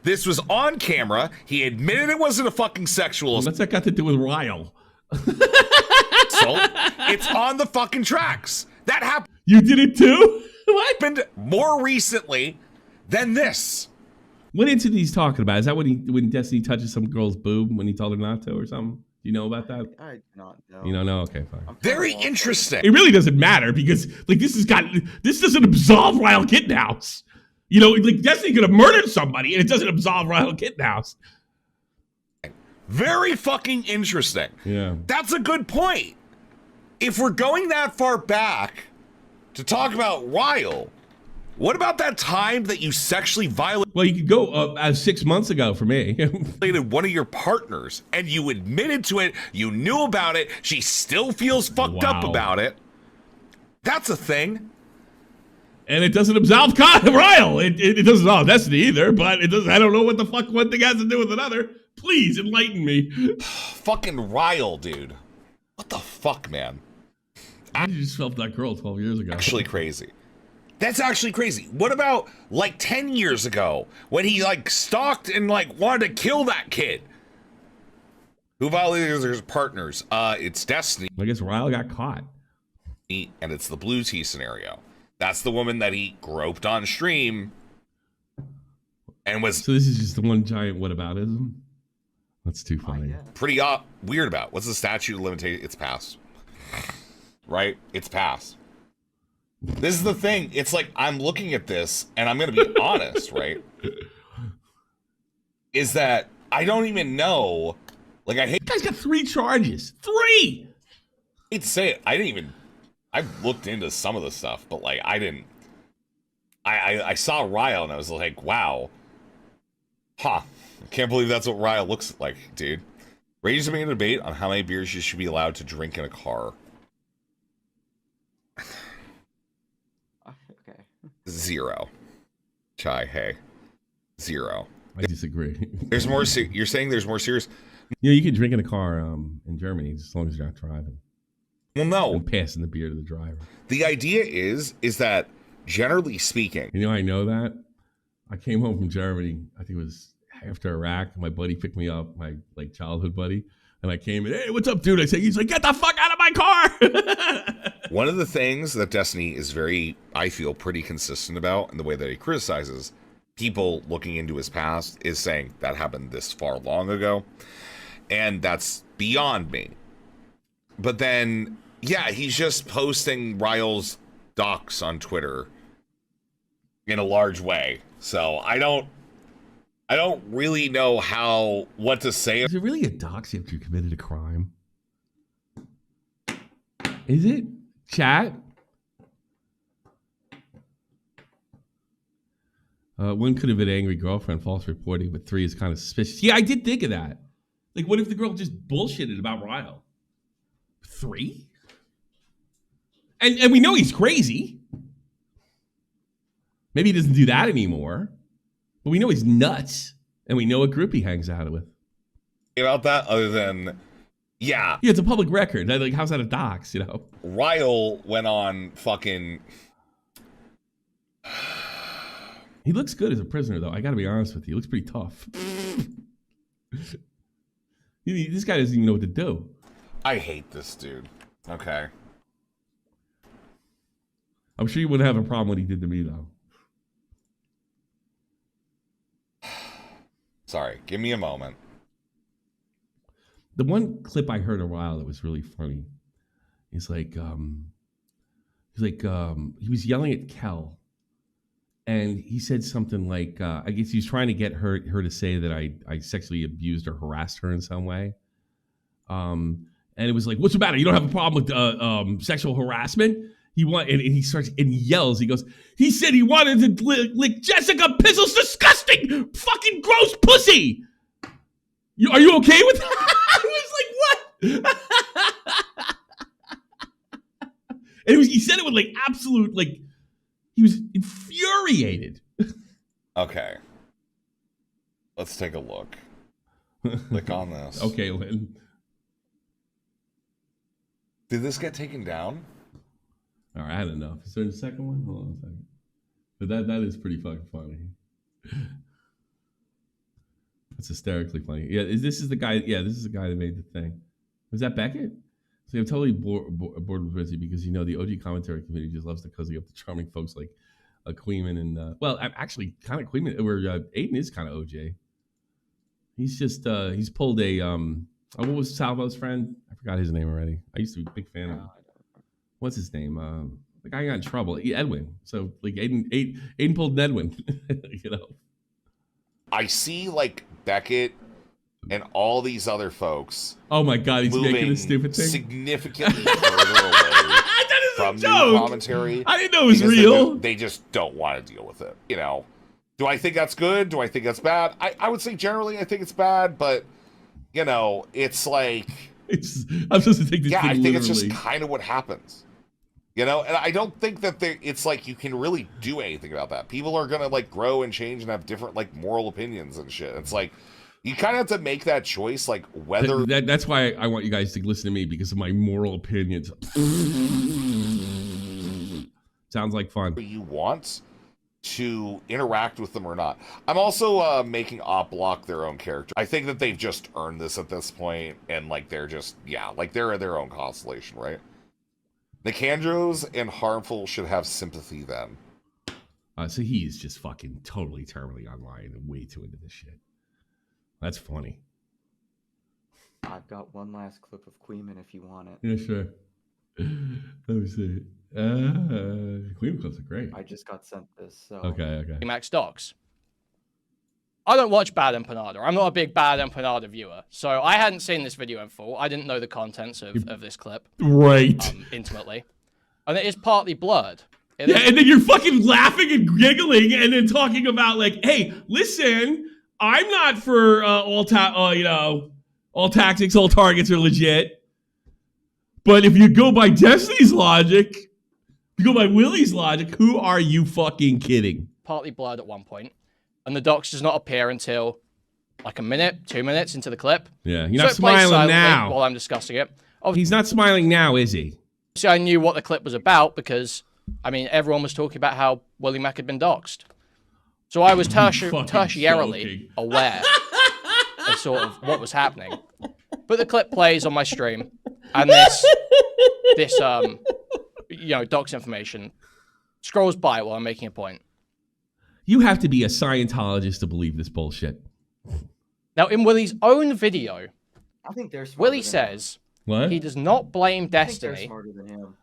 This was on camera. He admitted it wasn't a fucking sexual assault. What's that got to do with Ryle? It's on the fucking tracks. That happened. You did it too? What? Happened more recently than this. What incident he's talking about? Is that when Destiny touches some girl's boob when he told her not to or something? Do you know about that? I do not know. You don't know? Okay, fine. Very interesting. It really doesn't matter because like this doesn't absolve Ryle Kittenhouse. You know, like Destiny could have murdered somebody and it doesn't absolve Ryle Kittenhouse. Very fucking interesting. Yeah. That's a good point. If we're going that far back to talk about Ryle, what about that time that you sexually violated? Well, you could go as 6 months ago for me. One of your partners and you admitted to it, you knew about it, she still feels fucked up about it. That's a thing. And it doesn't absolve Ryle. It doesn't absolve Destiny either, but it doesn't. I don't know what the fuck one thing has to do with another. Please enlighten me. Fucking Ryle, dude. What the fuck, man? I just felt that girl 12 years ago. Actually crazy. That's actually crazy. What about like 10 years ago when he like stalked and like wanted to kill that kid? Who violated his partners? It's Destiny. I guess Ryle got caught. And it's the blue tea scenario. That's the woman that he groped on stream and was. So this is just the one giant whataboutism? That's too funny. Pretty weird about. What's the statute of limitation? It's passed. Right? It's passed. This is the thing. It's like, I'm looking at this and I'm going to be honest, right? Is that I don't even know. Like, I hate. This guy's got 3 charges. 3! I hate to say it. I looked into some of the stuff, but like, I saw Ryle and I was like, wow. Huh. I can't believe that's what Ryle looks like, dude. Rage to make a debate on how many beers you should be allowed to drink in a car. Okay. 0. Chai, hey. 0. I disagree. There's more. You're saying there's more serious. Yeah, you can drink in a car in Germany as long as you're not driving. Well, no. And passing the beer to the driver. The idea is that generally speaking. You know, I know that. I came home from Germany. I think it was after Iraq. My buddy picked me up, my like childhood buddy, and I came in. Hey, what's up, dude? I said, he's like, get the fuck out of my car. One of the things that Destiny is very, I feel, pretty consistent about in the way that he criticizes people looking into his past is saying that happened this far long ago. And that's beyond me. But then, yeah, he's just posting Ryle's docs on Twitter in a large way. So I don't really know what to say. Is it really a dox after you committed a crime? Is it? Chat? 1 could have been angry girlfriend, false reporting, but 3 is kind of suspicious. Yeah, I did think of that. Like, what if the girl just bullshitted about Ryle? 3? And we know he's crazy. Maybe he doesn't do that anymore. But we know he's nuts. And we know what group he hangs out with. About that, other than, yeah. Yeah, it's a public record. Like, how's that a dox, you know? Ryle went on fucking... He looks good as a prisoner, though. I gotta be honest with you. He looks pretty tough. This guy doesn't even know what to do. I hate this dude. Okay. I'm sure you wouldn't have a problem what he did to me, though. Sorry, give me a moment. The one clip I heard a while that was really funny is like, he was yelling at Kel. And he said something like, I guess he was trying to get her to say that I sexually abused or harassed her in some way. And it was like, what's the matter? You don't have a problem with sexual harassment? And he starts and he yells. He goes, he said he wanted to lick Jessica Pizzle's disgusting, fucking gross pussy. Are you okay with that? I was like, what? And he said it with like absolute, like, he was infuriated. Okay. Let's take a look. Click on this. Okay, Lynn. Did this get taken down? All right, I don't know. Is there a second one? Hold on a second. But that is pretty fucking funny. That's hysterically funny. Yeah, this is the guy. Yeah, this is the guy that made the thing. Was that Beckett? So I'm totally bored with Rizzy because, you know, the OG commentary committee just loves to cozy up the charming folks like Quean and, well, actually kind of Quean, where Aiden is kind of OJ. He's just, he's pulled a, what was Salvo's friend? I forgot his name already. I used to be a big fan of him. What's his name? The guy got in trouble. Edwin. So, like, Aiden pulled Edwin, you know. I see, like, Beckett and all these other folks. Oh my God, he's making this stupid thing significantly further away from new commentary. I didn't know it was real. They just don't want to deal with it. You know, do I think that's good? Do I think that's bad? I would say generally I think it's bad, but you know, it's like I'm supposed to take this. Yeah, thing I think literally. It's just kind of what happens. You know, and I don't think that it's like you can really do anything about that. People are gonna like grow and change and have different like moral opinions and shit. It's like you kind of have to make that choice, like whether that's why I want you guys to listen to me because of my moral opinions. Sounds like fun. You want to interact with them or not. I'm also making Op block their own character. I think that they've just earned this at this point, and like they're just they're their own constellation, right? Nicandros and Harmful should have sympathy then. So he's just fucking totally terminally online and way too into this shit. That's funny. I've got one last clip of KUIHMAN if you want it. Yeah, sure. Let me see. KUIHMAN clips are great. I just got sent this. So. Okay. Max docs. I don't watch Bad Empanada. I'm not a big Bad Empanada viewer, so I hadn't seen this video in full. I didn't know the contents of this clip. Right. Intimately. And it is partly blurred. And then you're fucking laughing and giggling and then talking about like, hey, listen, I'm not for all tactics, all targets are legit. But if you go by Destiny's logic, if you go by Willy's logic, who are you fucking kidding? Partly blurred at one point. And the docs does not appear until like a minute, 2 minutes into the clip. Yeah, you're not smiling now. While I'm discussing it. He's not smiling now, is he? So I knew what the clip was about because, I mean, everyone was talking about how Willy Mac had been doxxed. So I was tertiarily aware of sort of what was happening. But the clip plays on my stream, and this dox information scrolls by while I'm making a point. You have to be a Scientologist to believe this bullshit. Now, in Willy's own video, I think they're smarter Willy than says what? He does not blame him. Destiny. I think they're smarter than him.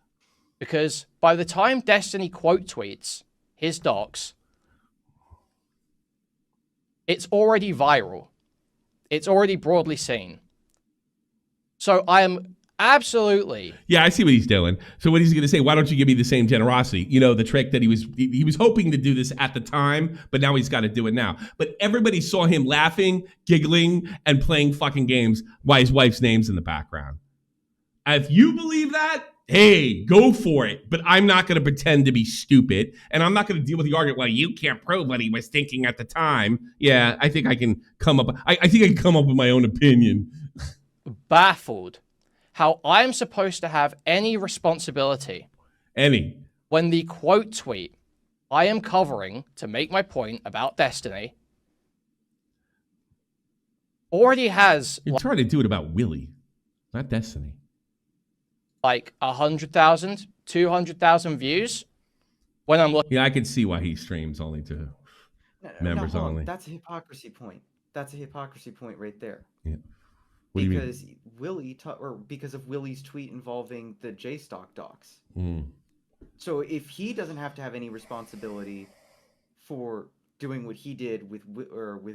Because by the time Destiny quote tweets his docs, it's already viral. It's already broadly seen. So I am absolutely... Yeah, I see what he's doing. So what he's going to say, why don't you give me the same generosity? You know, the trick that he was hoping to do this at the time, but now he's got to do it now. But everybody saw him laughing, giggling, and playing fucking games while his wife's name's in the background. If you believe that, hey, go for it. But I'm not going to pretend to be stupid, and I'm not going to deal with the argument, well, you can't prove what he was thinking at the time. Yeah, I think I can come up... I think I can come up with my own opinion. Baffled how I'm supposed to have any responsibility. Any. When the quote tweet I am covering to make my point about Destiny already has... You're trying to do it about Willy, not Destiny. Like 100,000, 200,000 views when I'm looking. Yeah, I can see why he streams only to members only. That's a hypocrisy point. That's a hypocrisy point right there. Yeah. Because because of Willy's tweet involving the JStock docs. Mm. So if he doesn't have to have any responsibility for doing what he did with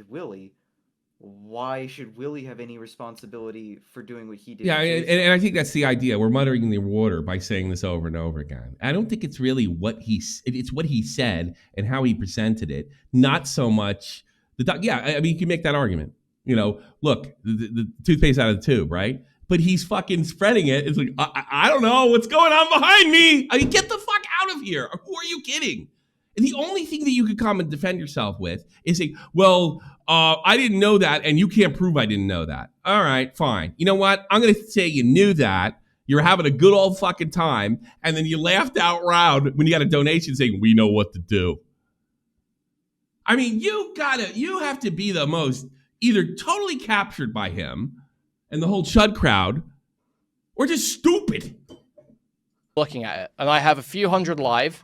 Willy, why should Willy have any responsibility for doing what he did? Yeah, and I think that's the idea. We're muttering in the water by saying this over and over again. I don't think it's really it's what he said and how he presented it, not so much I mean, you can make that argument. You know, look, the toothpaste out of the tube, right? But he's fucking spreading it. It's like, I don't know what's going on behind me. I mean, get the fuck out of here. Who are you kidding? And the only thing that you could come and defend yourself with is say, well, I didn't know that, and you can't prove I didn't know that. All right, fine. You know what? I'm going to say you knew that. You're having a good old fucking time, and then you laughed out loud when you got a donation saying, we know what to do. I mean, you have to be the most either totally captured by him and the whole Chud crowd, or just stupid. Looking at it, and I have a few hundred live,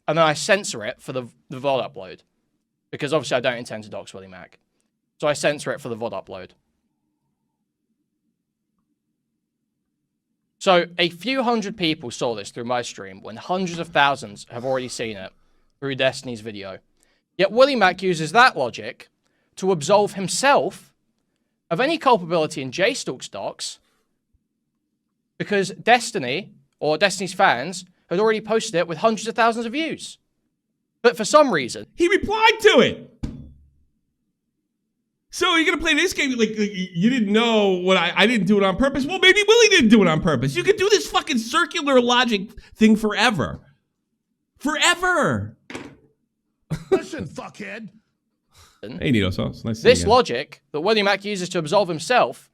and then I censor it for the VOD upload. Because obviously I don't intend to dox Willy Mac. So I censor it for the VOD upload. So a few hundred people saw this through my stream when hundreds of thousands have already seen it through Destiny's video. Yet Willy Mac uses that logic to absolve himself of any culpability in JStalk's docs because Destiny, or Destiny's fans, had already posted it with hundreds of thousands of views. But for some reason... he replied to it! So you're going to play this game like you didn't know what I didn't do it on purpose? Well, maybe Willy didn't do it on purpose. You could do this fucking circular logic thing forever. Forever! Listen, fuckhead! Hey, Nito Sauce. Nice to see this you. logic that Willy Mac uses to absolve himself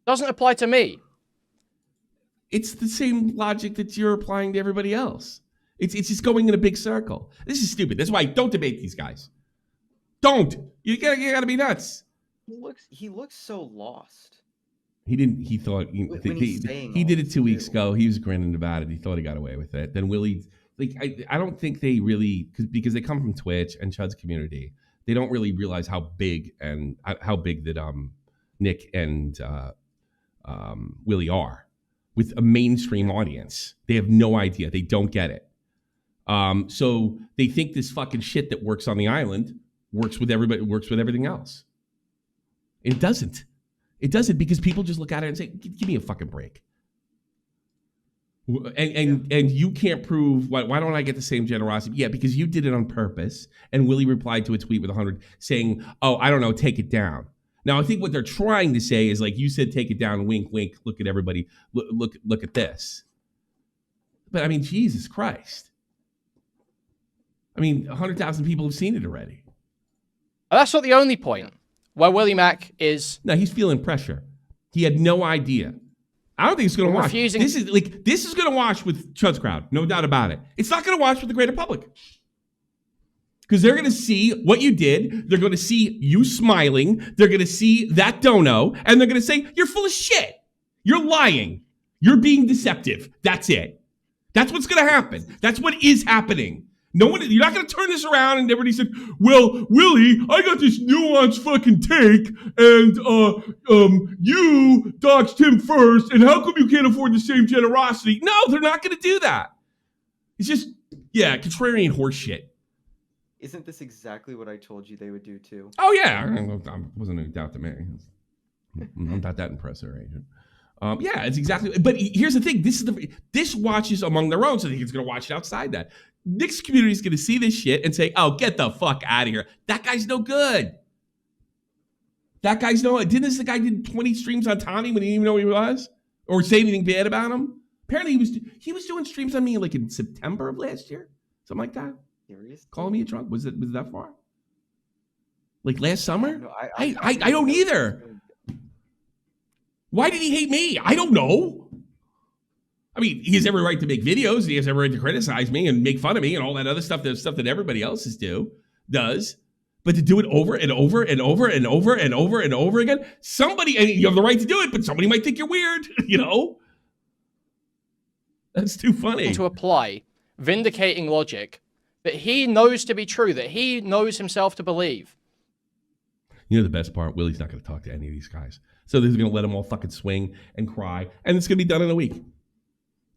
doesn't apply to me. It's the same logic that you're applying to everybody else. It's just going in a big circle. This is stupid. That's why don't debate these guys. Don't. You gotta be nuts. He looks so lost. He didn't. He thought he did it 2 weeks ago. He was grinning about it. He thought he got away with it. Then Willie, I don't think they really because they come from Twitch and Chud's community. They don't really realize how big that Nick and Willie are with a mainstream audience. They have no idea. They don't get it. So they think this fucking shit that works on the island works with everybody. Works with everything else. It doesn't. It doesn't because people just look at it and say, "Give me a fucking break." And you can't prove why don't I get the same generosity? Yeah, because you did it on purpose. And Willie replied to a tweet with 100 saying, "Oh, I don't know, take it down." Now I think what they're trying to say is like you said, take it down. Wink, wink. Look at everybody. Look at this. But I mean, Jesus Christ. I mean, 100,000 people have seen it already. That's not the only point where Willie Mac is. No, he's feeling pressure. He had no idea. I don't think it's going to wash. This is going to wash with Chud's crowd, no doubt about it. It's not going to wash with the greater public. Because they're going to see what you did. They're going to see you smiling. They're going to see that dono. And they're going to say, you're full of shit. You're lying. You're being deceptive. That's it. That's what's going to happen. That's what is happening. No one, you're not going to turn this around and everybody said, well, Willie, I got this nuanced fucking take and you doxed him first and how come you can't afford the same generosity? No, they're not going to do that. It's just, contrarian horse shit. Isn't this exactly what I told you they would do too? Oh, yeah. I wasn't a doubt to me. I'm not that impressive, agent. It's exactly. But here's the thing. This watches among their own, so they think it's going to watch it outside that. Nick's community is going to see this shit and say, oh, get the fuck out of here. That guy's no good. That guy's no good. Didn't the guy did 20 streams on Tommy when he didn't even know who he was? Or say anything bad about him? Apparently he was doing streams on me like in September of last year. Something like that. Seriously? Calling me a drunk. Was it that far? Like last summer? No, I don't either. Why did he hate me? I don't know. I mean, he has every right to make videos. He has every right to criticize me and make fun of me and all that other stuff. The stuff that everybody else does. But to do it over and over and over and over and over and over again, somebody, and you have the right to do it, but somebody might think you're weird, you know? That's too funny. To apply vindicating logic that he knows to be true, that he knows himself to believe. You know the best part? Willie's not going to talk to any of these guys. So they're going to let them all fucking swing and cry, and it's going to be done in a week.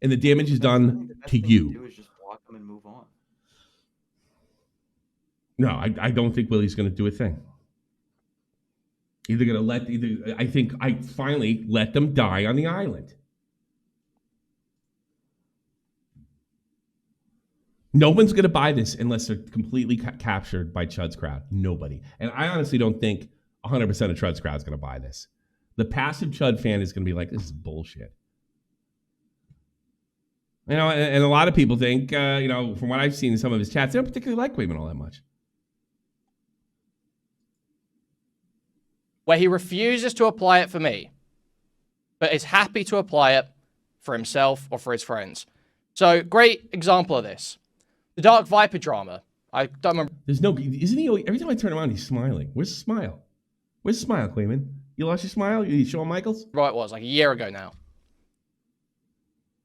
And the damage is done to you. Do is just block them and move on. No, I don't think Willie's going to do a thing. I think I finally let them die on the island. No one's going to buy this unless they're completely captured by Chud's crowd. Nobody. And I honestly don't think 100% of Chud's crowd is going to buy this. The passive Chud fan is going to be like, this is bullshit. You know, and a lot of people think, from what I've seen in some of his chats, they don't particularly like Quean all that much. Where he refuses to apply it for me, but is happy to apply it for himself or for his friends. So, great example of this. The Dark Viper drama. I don't remember. Isn't he, every time I turn around, he's smiling. Where's the smile? Where's the smile, Quean? You lost your smile? You Shawn Michaels? Right, it was like a year ago now.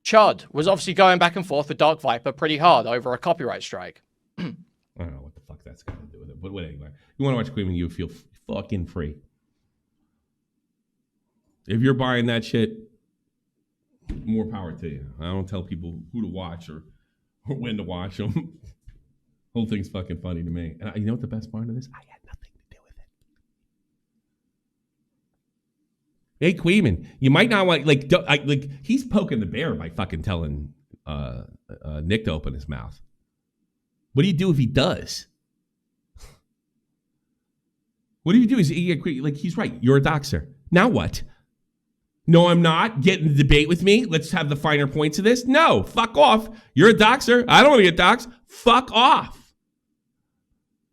Chud was obviously going back and forth with Dark Viper pretty hard over a copyright strike. I don't know what the fuck that's got to do with it. But anyway, you want to watch Quean, you feel fucking free. If you're buying that shit, more power to you. I don't tell people who to watch or when to watch them. Whole thing's fucking funny to me. And you know what the best part of this? I had nothing to do with it. Hey, Quean, you might not want he's poking the bear by fucking telling Nick to open his mouth. What do you do if he does? What do you do? He's right. You're a doxer. Now what? No, I'm not. Get in the debate with me. Let's have the finer points of this. No, fuck off. You're a doxer. I don't want to get doxed. Fuck off.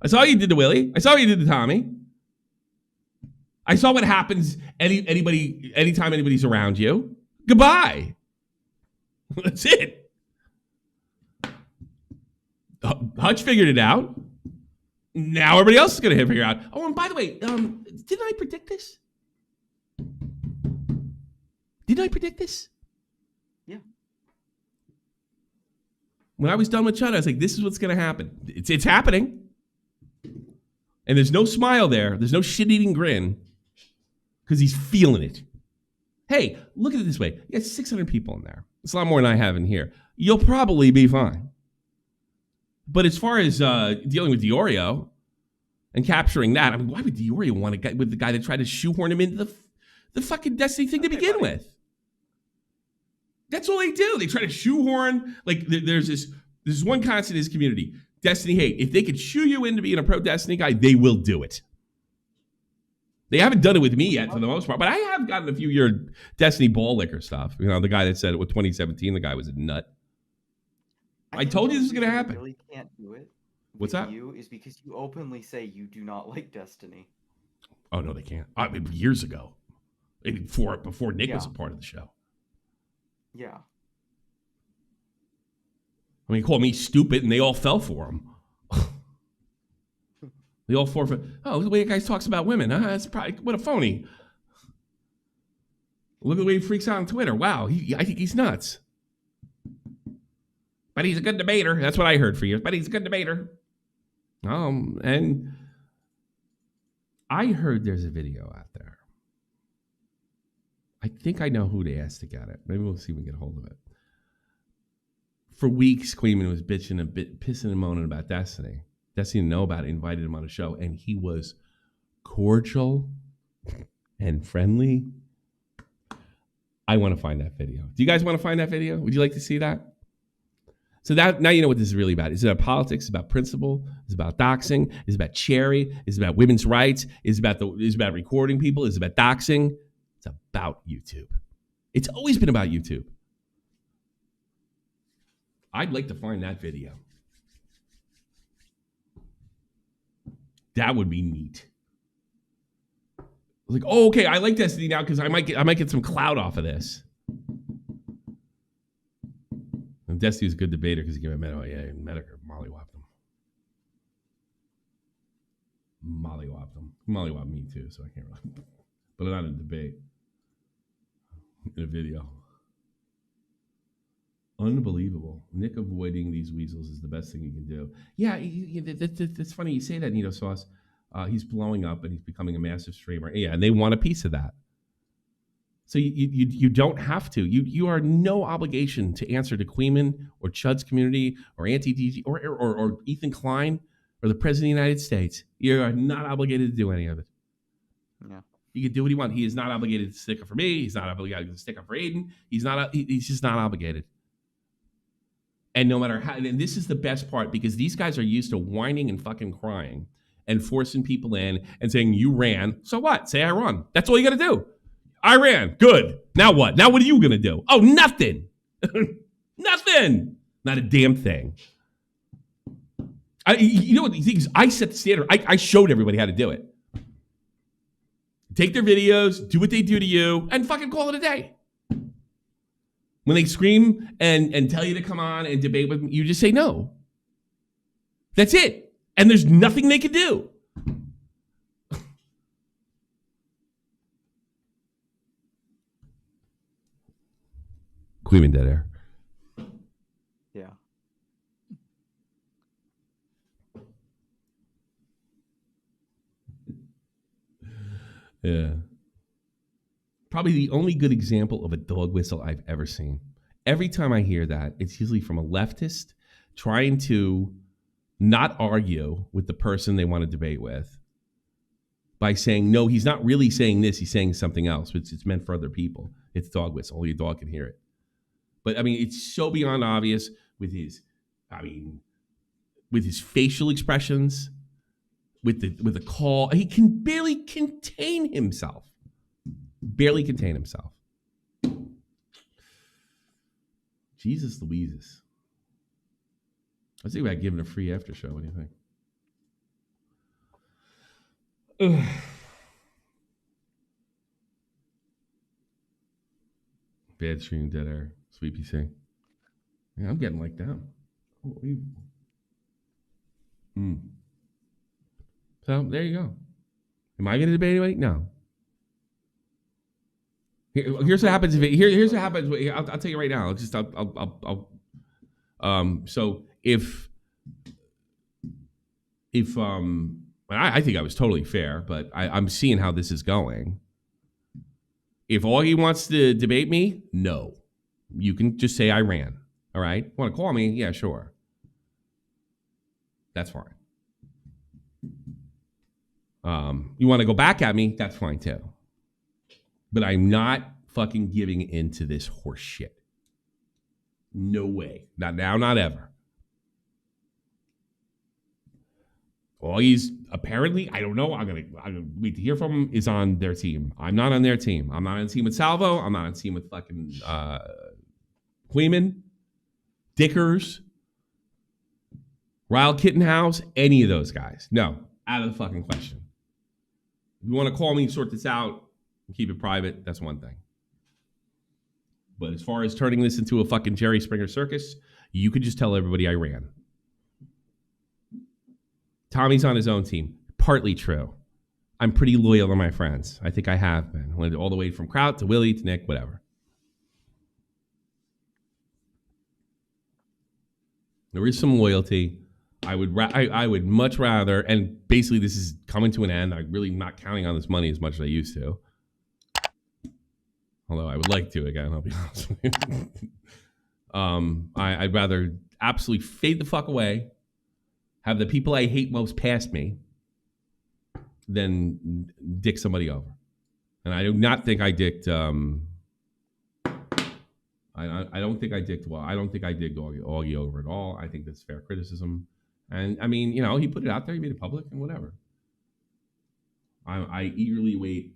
I saw what you did to Willie. I saw what you did to Tommy. I saw what happens anytime anybody's around you. Goodbye. That's it. Hutch figured it out. Now everybody else is going to figure it out. Oh, and by the way, didn't I predict this? Didn't I predict this? Yeah. When I was done with Chud, I was like, this is what's going to happen. It's happening. And there's no smile there. There's no shit-eating grin. Because he's feeling it. Hey, look at it this way. You got 600 people in there. It's a lot more than I have in here. You'll probably be fine. But as far as dealing with Deorio and capturing that, I mean, why would Deorio want to get with the guy that tried to shoehorn him into the fucking Destiny thing to begin with? That's all they do. They try to shoehorn. Like, there's this one constant in this community. Destiny hate. If they could shoe you into being a pro Destiny guy, they will do it. They haven't done it with me yet for the most part, but I have gotten a few of your Destiny ball liquor stuff. You know, the guy that said it with 2017, the guy was a nut. I told you this was going to happen. You really can't do it. What's that? You is because you openly say you do not like Destiny. Oh, no, they can't. I mean, years ago. Before Nick was a part of the show. Yeah. I mean, he called me stupid, and they all fell for him. They all forfeit. Oh, the way the guy talks about women. That's probably, what a phony. Look at the way he freaks out on Twitter. Wow, I think he's nuts. But he's a good debater. That's what I heard for years. But he's a good debater. And I heard there's a video out there. I think I know who they asked to get it. Maybe we'll see if we can get a hold of it. For weeks, Quean was bitching and pissing and moaning about Destiny. Destiny didn't know about it, invited him on a show, and he was cordial and friendly. I want to find that video. Do you guys want to find that video? Would you like to see that? So that now you know what this is really about. It's about politics, it's about principle, it's about doxing, it's about Cherry, it's about women's rights, it's about recording people, it's about doxing. It's about YouTube. It's always been about YouTube. I'd like to find that video. That would be neat. Like, oh, okay, I like Destiny now because I might get some clout off of this. And Destiny's a good debater because he gave him Medicare mollywopped him. Mollywopped me too, so I can't really. But not in a debate. In a video. Unbelievable. Nick avoiding these weasels is the best thing you can do. Yeah, that's funny you say that, Nito Sauce. He's blowing up and he's becoming a massive streamer. Yeah, and they want a piece of that. So you don't have to. You are no obligation to answer to KUIHMAN or Chud's community or Anti-DG or Ethan Klein or the President of the United States. You are not obligated to do any of it. Yeah. You can do what he wants. He is not obligated to stick up for me. He's not obligated to stick up for Aiden. He's just not obligated. And no matter how, and this is the best part because these guys are used to whining and fucking crying and forcing people in and saying, you ran. So what? Say I run. That's all you got to do. I ran. Good. Now what? Now what are you going to do? Oh, nothing. Nothing. Not a damn thing. You know what the thing is? I set the standard. I showed everybody how to do it. Take their videos, do what they do to you, and fucking call it a day. When they scream and tell you to come on and debate with me, you just say no. That's it. And there's nothing they can do. KUIHMAN dead air. Yeah. Yeah. Probably the only good example of a dog whistle I've ever seen. Every time I hear that, it's usually from a leftist trying to not argue with the person they want to debate with by saying, no, he's not really saying this, he's saying something else. It's meant for other people. It's dog whistle. Only a dog can hear it. But I mean, it's so beyond obvious with his facial expressions, with the call. He can barely contain himself. Barely contain himself. Jesus Louises. I was thinking about giving a free after show. What do you think? Ugh. Bad stream, dead air. Sweet PC. Yeah, I'm getting like that. Unbelievable. So there you go. Am I going to debate anybody? No. Here's what happens here's what happens. I'll tell you right now. So if I think I was totally fair, but I'm seeing how this is going. If Augie wants to debate me, no. You can just say I ran. All right? Want to call me? Yeah, sure. That's fine. You want to go back at me? That's fine too. But I'm not fucking giving into this horse shit. No way. Not now, not ever. Augie's apparently, I don't know, I'm gonna wait to hear from him, is on their team. I'm not on their team. I'm not on the team with Salvo. I'm not on the team with fucking Quean, Dickers, Rile Kittenhouse, any of those guys. No, out of the fucking question. If you want to call me, sort this out, and keep it private, that's one thing. But as far as turning this into a fucking Jerry Springer circus, you could just tell everybody I ran. Tommy's on his own team. Partly true. I'm pretty loyal to my friends. I think I have been. Went all the way from Kraut to Willie to Nick, whatever. There is some loyalty. I would much rather, and basically this is coming to an end. I'm really not counting on this money as much as I used to. Although I would like to again, I'll be honest with you. I'd rather absolutely fade the fuck away, have the people I hate most past me, than dick somebody over. And I do not think I dicked. I don't think I dicked well. I don't think I dicked Augie over at all. I think that's fair criticism. And I mean, you know, he put it out there, he made it public, and whatever. I eagerly wait.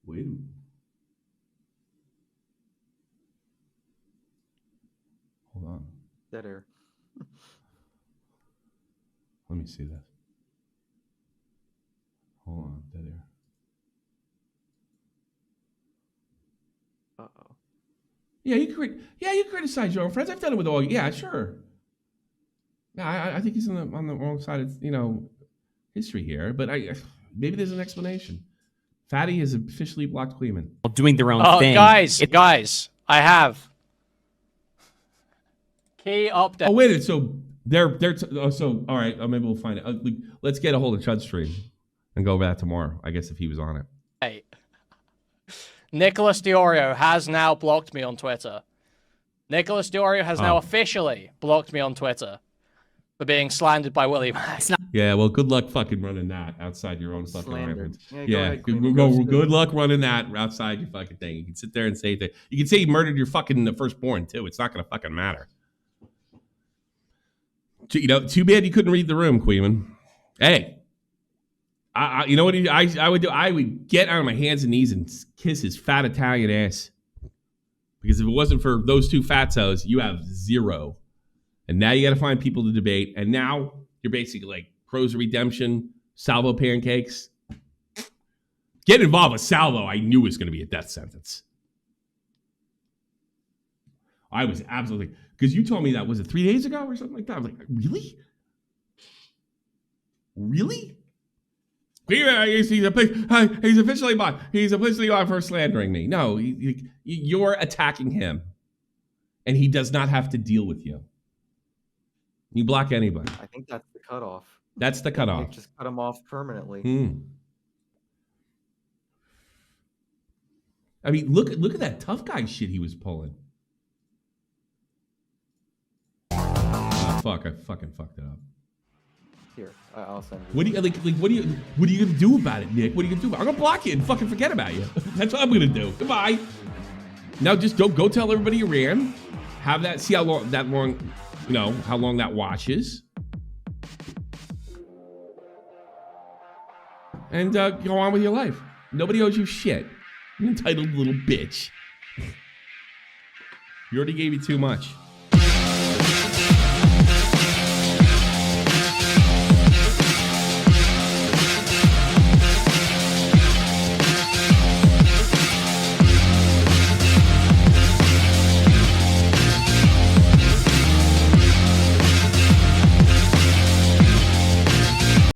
Wait a minute. Hold on. Dead air. Let me see this. Hold on, dead air. Uh-oh. Yeah, you criticize your own friends. I've done it with all. Yeah, sure. Yeah, I think he's on the wrong side of history here. But maybe there's an explanation. Fatty has officially blocked Quean. Doing their own thing. Guys, I have key update. Oh wait, so so all right. Maybe we'll find it. Let's get a hold of Chud's stream and go over that tomorrow. I guess if he was on it. Hey. Nicholas Deorio has now blocked me on Twitter. Nicholas Deorio has now officially blocked me on Twitter for being slandered by WILLYMACSHOW. Yeah, well, good luck fucking running that outside your own fucking reference. Yeah, good luck running that outside your fucking thing. You can sit there and say that. You can say you murdered your fucking firstborn too. It's not gonna fucking matter. Too bad you couldn't read the room, Quean. Hey. You know what I would do? I would get on my hands and knees and kiss his fat Italian ass. Because if it wasn't for those two fatzos, you have zero. And now you got to find people to debate. And now you're basically like Pros of Redemption, Salvo pancakes. Getting involved with Salvo, I knew was going to be a death sentence. I was absolutely, because you told me that, was it 3 days ago or something like that? I was like, really? Really? He's officially on for slandering me. No, you're attacking him, and he does not have to deal with you. You block anybody. I think that's the cutoff. That's the cutoff. Just cut him off permanently. I mean, look at that tough guy shit he was pulling. Fuck! I fucking fucked it up. Here, I'll send you. What are you gonna do about it, Nick? What are you gonna do about it? I'm gonna block you and fucking forget about you. That's what I'm gonna do. Goodbye. Now just go tell everybody you ran. Have that, see how long that watches. And go on with your life. Nobody owes you shit. You entitled little bitch. You already gave you too much.